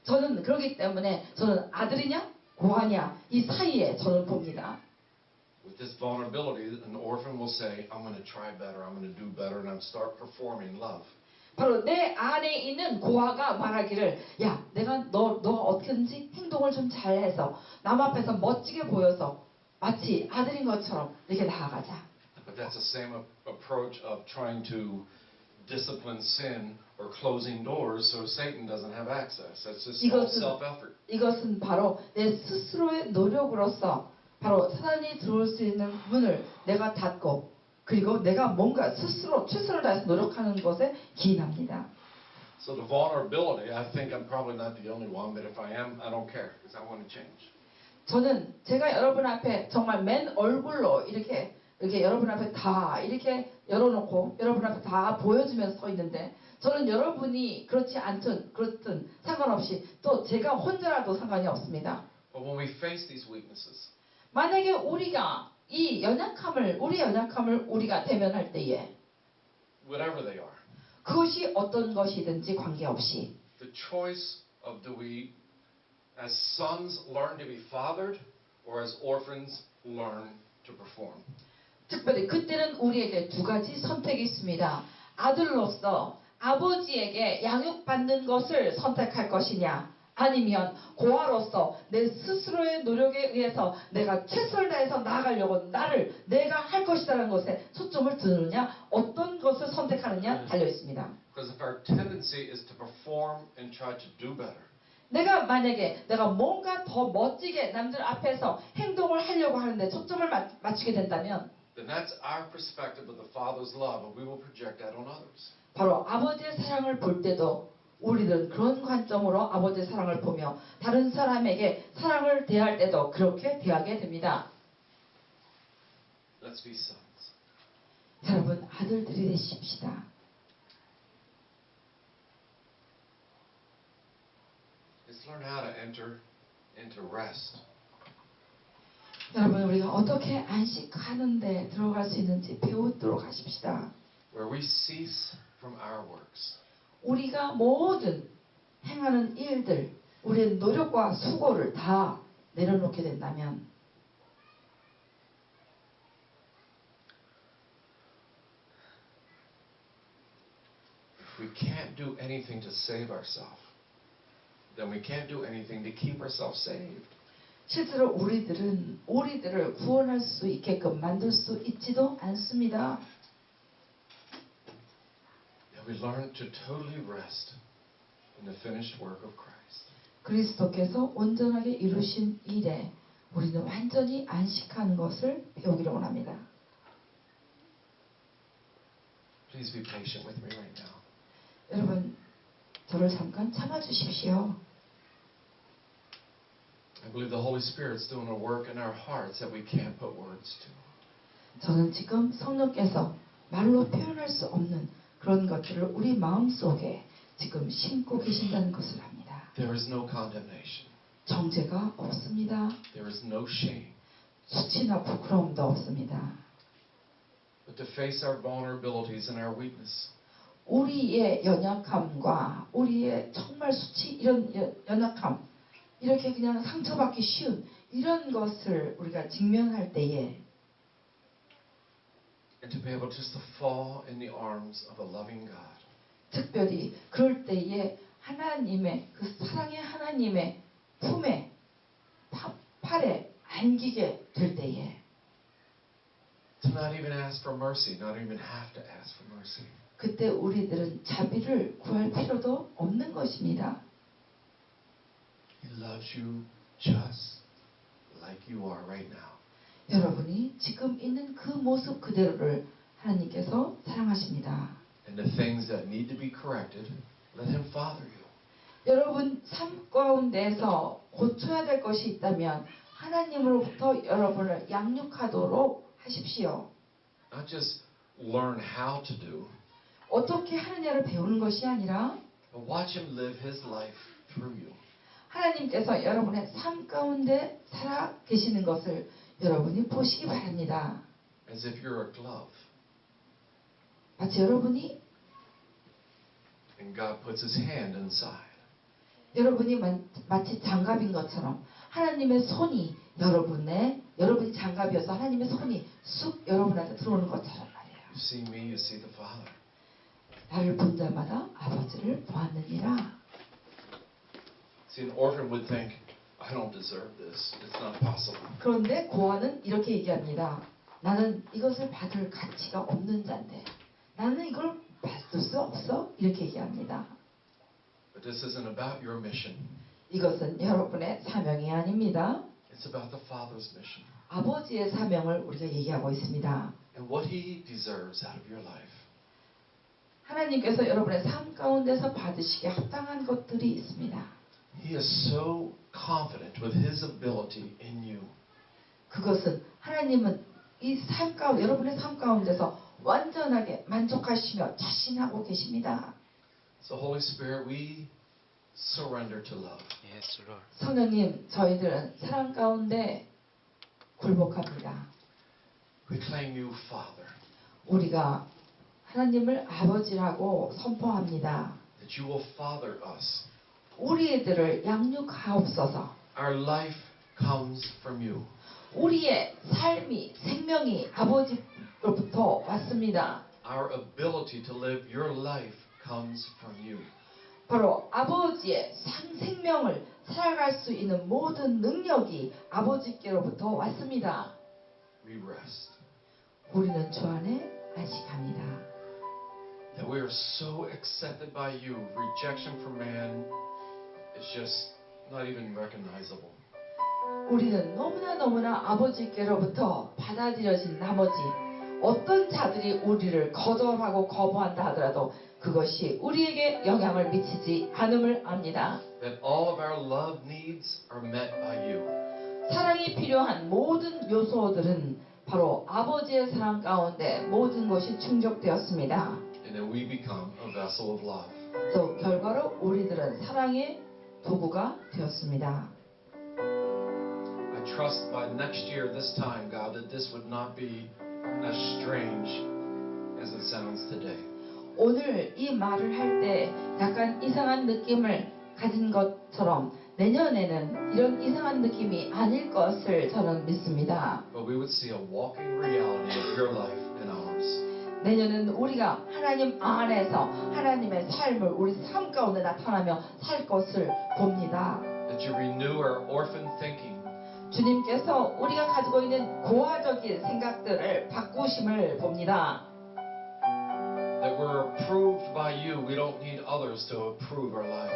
저는 그렇기 때문에 저는 아들이냐 고아냐 이 사이에 저는 봅니다. With this vulnerability, an orphan will say, I'm going to try better, I'm going to do better, and I'm start performing love. 바로 내 안에 있는 고아가 말하기를 야 내가 너가 어떻게든지 행동을 좀 잘해서 남 앞에서 멋지게 보여서 마치 아들인 것처럼 이렇게 나아가자. But that's the same approach of trying to discipline sin or closing doors so Satan doesn't have access. That's just all self-effort. 이것은 바로 내 스스로의 노력으로서 바로 사단이 들어올 수 있는 문을 내가 닫고 그리고 내가 뭔가 스스로 최선을 다해서 노력하는 것에 기인합니다. So the vulnerability, I think I'm probably not the only one, but if I am, I don't care because I want to change. 저는 제가 여러분 앞에 정말 맨 얼굴로 이렇게 여러분 앞에 다 이렇게 열어놓고 여러분 앞에 다 보여주면서 서 있는데 저는 여러분이 그렇지 그렇든 상관없이 또 제가 혼자라도 상관이 없습니다. But when we face these weaknesses, 만약에 우리가 이 우리의 연약함을 우리가 대면할 때에 whatever they are, 그것이 어떤 것이든지 관계없이 the choice of do we, as sons, learn to be fathered, or as orphans, learn to perform. 특별히 그때는 우리에게 두 가지 선택이 있습니다. 아들로서 아버지에게 양육받는 것을 선택할 것이냐 아니면 고아로서 내 스스로의 노력에 의해서 내가 최선을 다해서 나아가려고 내가 할 것이라는 것에 초점을 두느냐 어떤 것을 선택하느냐 달려 있습니다. Because if our tendency is to perform and try to do better, 내가 뭔가 더 멋지게 남들 앞에서 행동을 하려고 하는데 초점을 맞추게 된다면 then that's our perspective of the Father's love, and we will project that on others. 바로 아버지의 사랑을 볼 때도 우리들은 그런 관점으로 아버지의 사랑을 보며 다른 사람에게 사랑을 대할 때도 그렇게 대하게 됩니다. Let's be sons. 여러분 아들들이 되십시다. Let's learn how to enter into rest. 여러분 우리가 어떻게 안식하는데 들어갈 수 있는지 배우도록 하십시다. Where we cease from our works. 우리가 모든 행하는 일들, 우리의 노력과 수고를 다 내려놓게 된다면 If we can't do anything to save ourselves, then we can't do anything to keep ourselves saved. 실제로 우리들을 구원할 수 있게끔 만들 수 있지도 않습니다. That we learn to totally rest in the finished work of Christ. 그리스도께서 온전하게 이루신 일에 우리는 완전히 안식하는 것을 배우기를 원합니다. Please be patient with me right now. 여러분, 저를 잠깐 참아주십시오. I believe the Holy Spirit's doing a work in our hearts that we can't put words to. 저는 지금 성령께서 말로 표현할 수 없는 그런 것들을 우리 마음속에 지금 심고 계신다는 것을 압니다. There is no condemnation. 정죄가 없습니다. There is no shame. 수치나 부끄러움도 없습니다. But to face our vulnerabilities and our weakness. 우리의 연약함과 우리의 정말 수치 이런 연약함 이렇게 그냥 상처받기 쉬운 이런 것을 우리가 직면할 때에 and to be able just to fall in the arms of a loving God. 특별히 그럴 때에 하나님의 그 사랑의 하나님의 품에 팔에 안기게 될 때에 To not even ask for mercy, not even have to ask for mercy. 그때 우리들은 자비를 구할 필요도 없는 것입니다. He loves you just like you are right now. 여러분이 지금 있는 그 모습 그대로를 하나님께서 사랑하십니다. And the things that need to be corrected, let Him father you. 여러분 삶 가운데에서 고쳐야 될 것이 있다면 하나님으로부터 여러분을 양육하도록 하십시오. Not just learn how to do, 어떻게 하느냐를 배우는 것이 아니라 but watch Him live His life through you. 하나님께서 여러분의 삶 가운데 살아 계시는 것을 여러분이 보시기 바랍니다. As if you're a glove, 마치 여러분이 and God puts His hand inside. 여러분이 마치 장갑인 것처럼 하나님의 손이 여러분이 장갑이어서 하나님의 손이 쑥 여러분한테 들어오는 것처럼 말이에요. You see me, you see the Father. 나를 본 자마다 아버지를 보았느니라. See, an orphan would think, I don't deserve this. It's not possible. 그런데 고아는 이렇게 얘기합니다. 나는 이것을 받을 가치가 없는 자인데 나는 이걸 받을 수 없어? 이렇게 얘기합니다. But this isn't about your mission. 이것은 여러분의 사명이 아닙니다. It's about the Father's mission. 아버지의 사명을 우리가 얘기하고 있습니다. And what He deserves out of your life. 하나님께서 여러분의 삶 가운데서 받으시기에 합당한 것들이 있습니다. He is so confident with His ability in you. 그것은 하나님은 이 삶 가운데 여러분의 삶 가운데서 완전하게 만족하시며 자신하고 계십니다. So Holy Spirit, we surrender to love. Yes, Lord. 성령님, 저희들은 사랑 가운데 굴복합니다. We claim you, Father, 우리가 하나님을 아버지라고 선포합니다. that you will father us. 우리들을 양육하옵소서. Our life comes from you. 우리의 삶이 생명이 아버지로부터 왔습니다. Our ability to live your life comes from you. 바로 아버지의 생명을 살아갈 수 있는 모든 능력이 아버지께로부터 왔습니다. We rest. 우리는 주 안에 안식합니다. That we are so accepted by you. Rejection from man is just not even recognizable. 우리는 너무나 아버지께로부터 받아들여진 나머지 어떤 자들이 우리를 거절하고 거부한다 하더라도 그것이 우리에게 영향을 미치지 않음을 압니다. That all of our love needs are met by you. 사랑이 필요한 모든 요소들은 바로 아버지의 사랑 가운데 모든 것이 충족되었습니다. And then we become a vessel of love. 또 결과로 우리들은 사랑의 도구가 되었습니다. I trust by next year, this time, God, that this would not be as strange as it sounds today. 오늘 이 말을 할 때 약간 이상한 느낌을 가진 것처럼 내년에는 이런 이상한 느낌이 아닐 것을 저는 믿습니다. But we would see a walking reality of your life and ours. 내년은 우리가 하나님 안에서 하나님의 삶을 우리 삶 가운데 나타나며 살 것을 봅니다. That you renew our orphan thinking. 주님께서 우리가 가지고 있는 고아적인 생각들을 바꾸심을 봅니다. That we're approved by you. We don't need others to approve our life.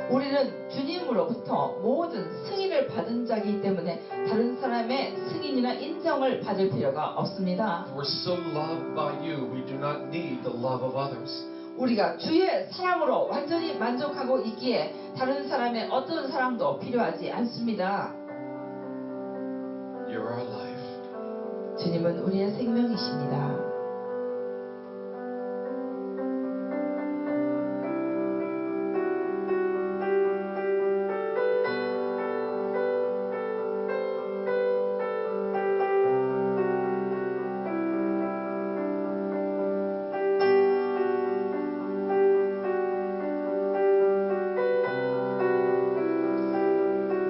우리는 주님으로부터 모든 승인을 받은 자이기 때문에 다른 사람의 승인이나 인정을 받을 필요가 없습니다. We're so loved by you. We do not need the love of others. 우리가 주의 사랑으로 완전히 만족하고 있기에 다른 사람의 어떤 사랑도 필요하지 않습니다. You're our life. 주님은 우리의 생명이십니다.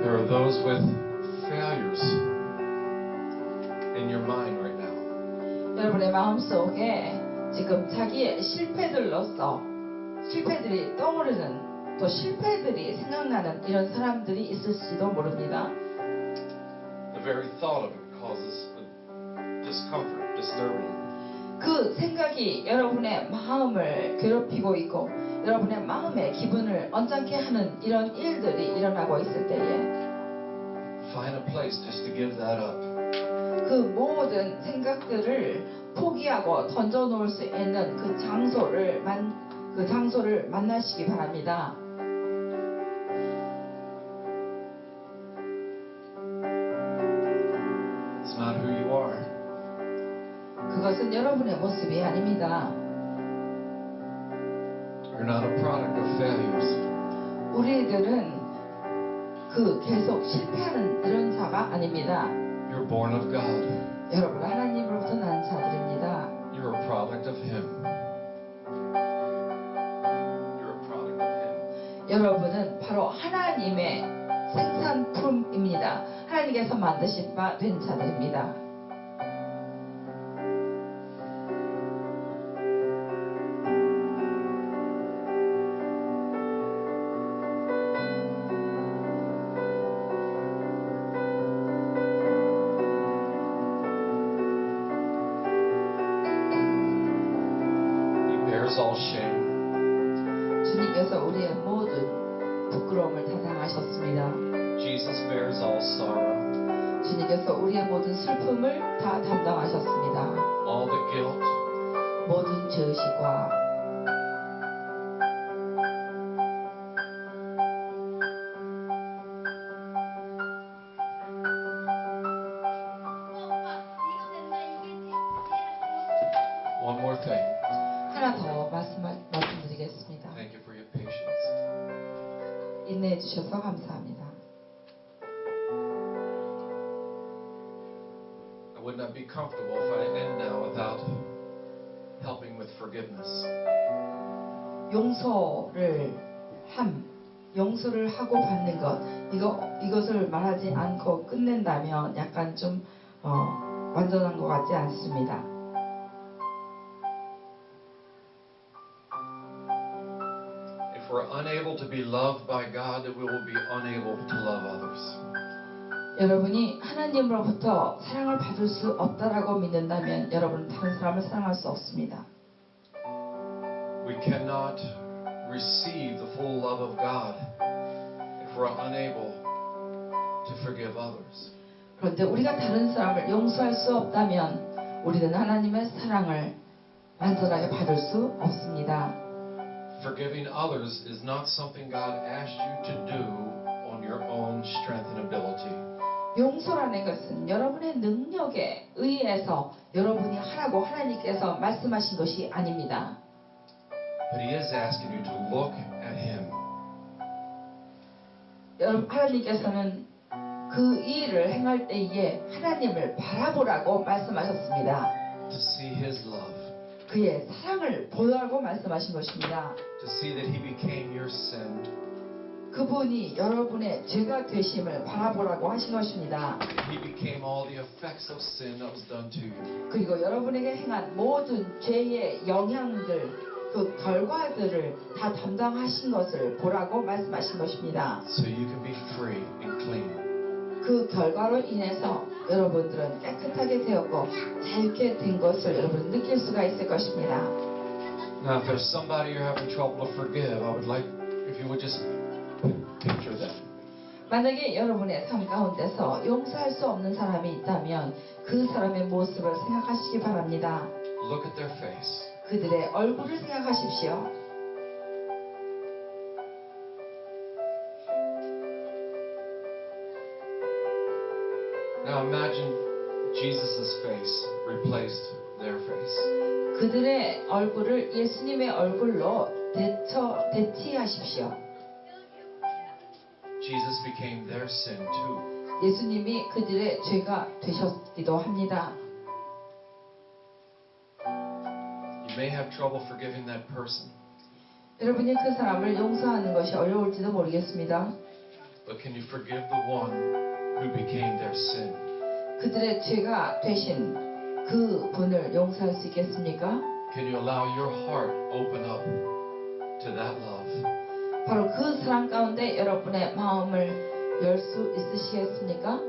There are those with failures in your mind right now. 여러분의 마음속에 지금 자기의 실패들이 떠오르는 또 실패들이 생각나는 이런 사람들이 있을지도 모릅니다. The very thought of it causes discomfort, disturbing. 그 생각이 여러분의 마음을 괴롭히고 있고 여러분의 마음의 기분을 언짢게 하는 이런 일들이 일어나고 있을 때에 Find a place just to give that up. 그 모든 생각들을 포기하고 던져놓을 수 있는 그 장소를 만나시기 바랍니다. It's not who you are. 그것은 여러분의 모습이 아닙니다. You're not a product of failures. 우리들은 계속 실패하는 이런 자가 아닙니다. You're born of God. 여러분 하나님으로부터 난 자들입니다. You're a product of Him. You're a product of Him. 여러분은 바로 하나님의 생산품입니다. 하나님께서 만드신 바 된 자들입니다. He bears all shame. 주님께서 우리의 모든 부끄러움을 다 당하셨습니다. Jesus bears all sorrow, 주님께서 우리의 모든 슬픔을 다 담당하셨습니다. all the guilt, 모든 죄의식과 One more thing. 하나 더 말씀드리겠습니다. Thank you for your patience. 인내해 주셔서 감사합니다. I would not be comfortable if I end now without helping with forgiveness. 용서를 하고 받는 것 이것을 말하지 않고 끝낸다면 약간 좀 완전한 것 같지 않습니다. If we're unable to be loved by God, then we will be unable to love others. 여러분이 하나님으로부터 사랑을 받을 수 없다라고 믿는다면 여러분은 다른 사람을 사랑할 수 없습니다. We cannot receive the full love of God if we're unable to forgive others. 그런데 우리가 다른 사람을 용서할 수 없다면 우리는 하나님의 사랑을 완전하게 받을 수 없습니다. Forgiving others is not something God asked you to do on your own strength and ability. 용서라는 것은 여러분의 능력에 의해서 여러분이 하라고 하나님께서 말씀하신 것이 아닙니다. But He is asking you to look at Him. 하나님께서는 그 일을 행할 때에 하나님을 바라보라고 말씀하셨습니다. To see His love. 그의 사랑을 보라고 말씀하신 것입니다. To see that He became your sin. 그분이 여러분의 죄가 되심을 바라보라고 하신 것입니다. He became all the effects of sin that was done to you. 그리고 여러분에게 행한 모든 죄의 영향들, 그 결과들을 다 담당하신 것을 보라고 말씀하신 것입니다. So you can be free and clean. 그 결과로 인해서 여러분들은 깨끗하게 되었고 자유케 된 것을 여러분 느낄 수가 있을 것입니다. Now, if there's somebody you're having trouble to forgive, I would like if you would just picture them. 만약에 여러분의 삶 가운데서 용서할 수 없는 사람이 있다면 그 사람의 모습을 생각하시기 바랍니다. Look at their face. 그들의 얼굴을 생각하십시오. Now imagine Jesus' face replaced their face. 그들의 얼굴을 예수님의 얼굴로 대치하십시오. Jesus became their sin too. 예수님이 그들의 죄가 되셨기도 합니다. You may have trouble forgiving that person, 여러분이 그 사람을 용서하는 것이 어려울지도 모르겠습니다. but can you forgive the one who became their sin? 그들의 죄가 되신 그 분을 용서할 수 있겠습니까? Can you allow your heart open up to that love? 바로 그 사랑 가운데 여러분의 마음을 열 수 있으시겠습니까?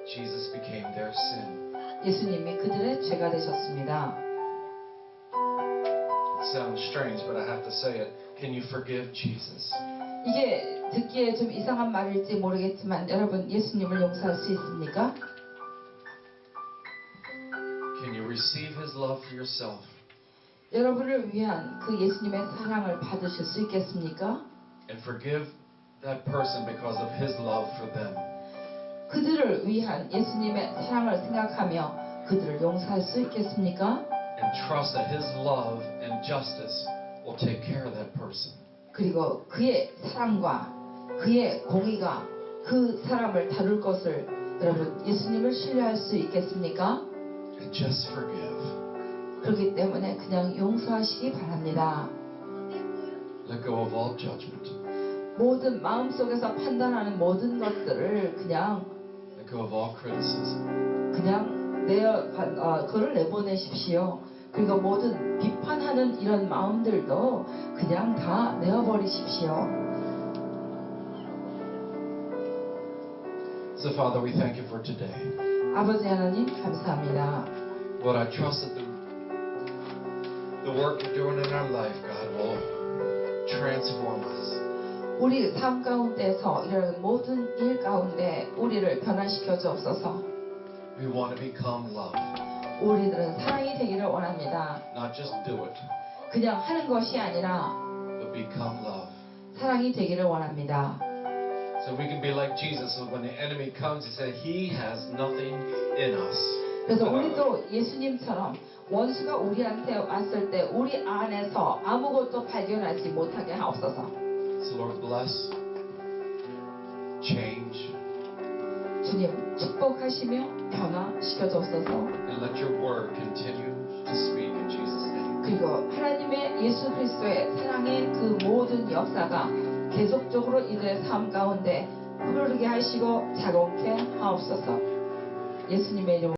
Jesus became their sin. 예수님이 그들의 죄가 되셨습니다. It sounds strange, but I have to say it. Can you forgive Jesus? 이게 듣기에 좀 이상한 말일지 모르겠지만 여러분 예수님을 용서할 수 있습니까? Can you receive His love for yourself? 여러분을 위한 그 예수님의 사랑을 받으실 수 있겠습니까? And forgive that person because of His love for them. 그들을 위한 예수님의 사랑을 생각하며 그들을 용서할 수 있겠습니까? And trust that His love and justice will take care of that person. 그리고 그의 사랑과 그의 공의가 그 사람을 다룰 것을 여러분 예수님을 신뢰할 수 있겠습니까? And just forgive. 그렇기 때문에 그냥 용서하시기 바랍니다. Let go of all judgment. 모든 마음속에서 판단하는 모든 것들을 그냥 Let go of all criticism. 그걸 내보내십시오. 그리고 모든 비판하는 이런 마음들도 그냥 다 내어버리십시오. So Father, we thank you for today. 아버지 하나님 감사합니다. Lord, I trust that the work we're doing in our life, God, will transform us. 우리 삶 가운데서 이런 모든 일 가운데 우리를 변화시켜 주옵소서. We want to become love. 우리들은 사랑이 되기를 원합니다. Not just do it, 그냥 하는 것이 아니라 but become love. 사랑이 되기를 원합니다. So we can be like Jesus. So when the enemy comes, he said, He has nothing in us. 그래서 우리도 예수님처럼 원수가 우리한테 왔을 때 우리 안에서 아무것도 발견하지 못하게 하옵소서. So Lord, bless, change, 주님 축복하시며 변화시켜 주옵소서. and let your word continue to speak in Jesus' name. 그리고 하나님의 예수 그리스도의 사랑의 그 모든 역사가 계속적으로 이들의 삶 가운데 흐르게 하시고 자동케 하옵소서. 예수님의 이름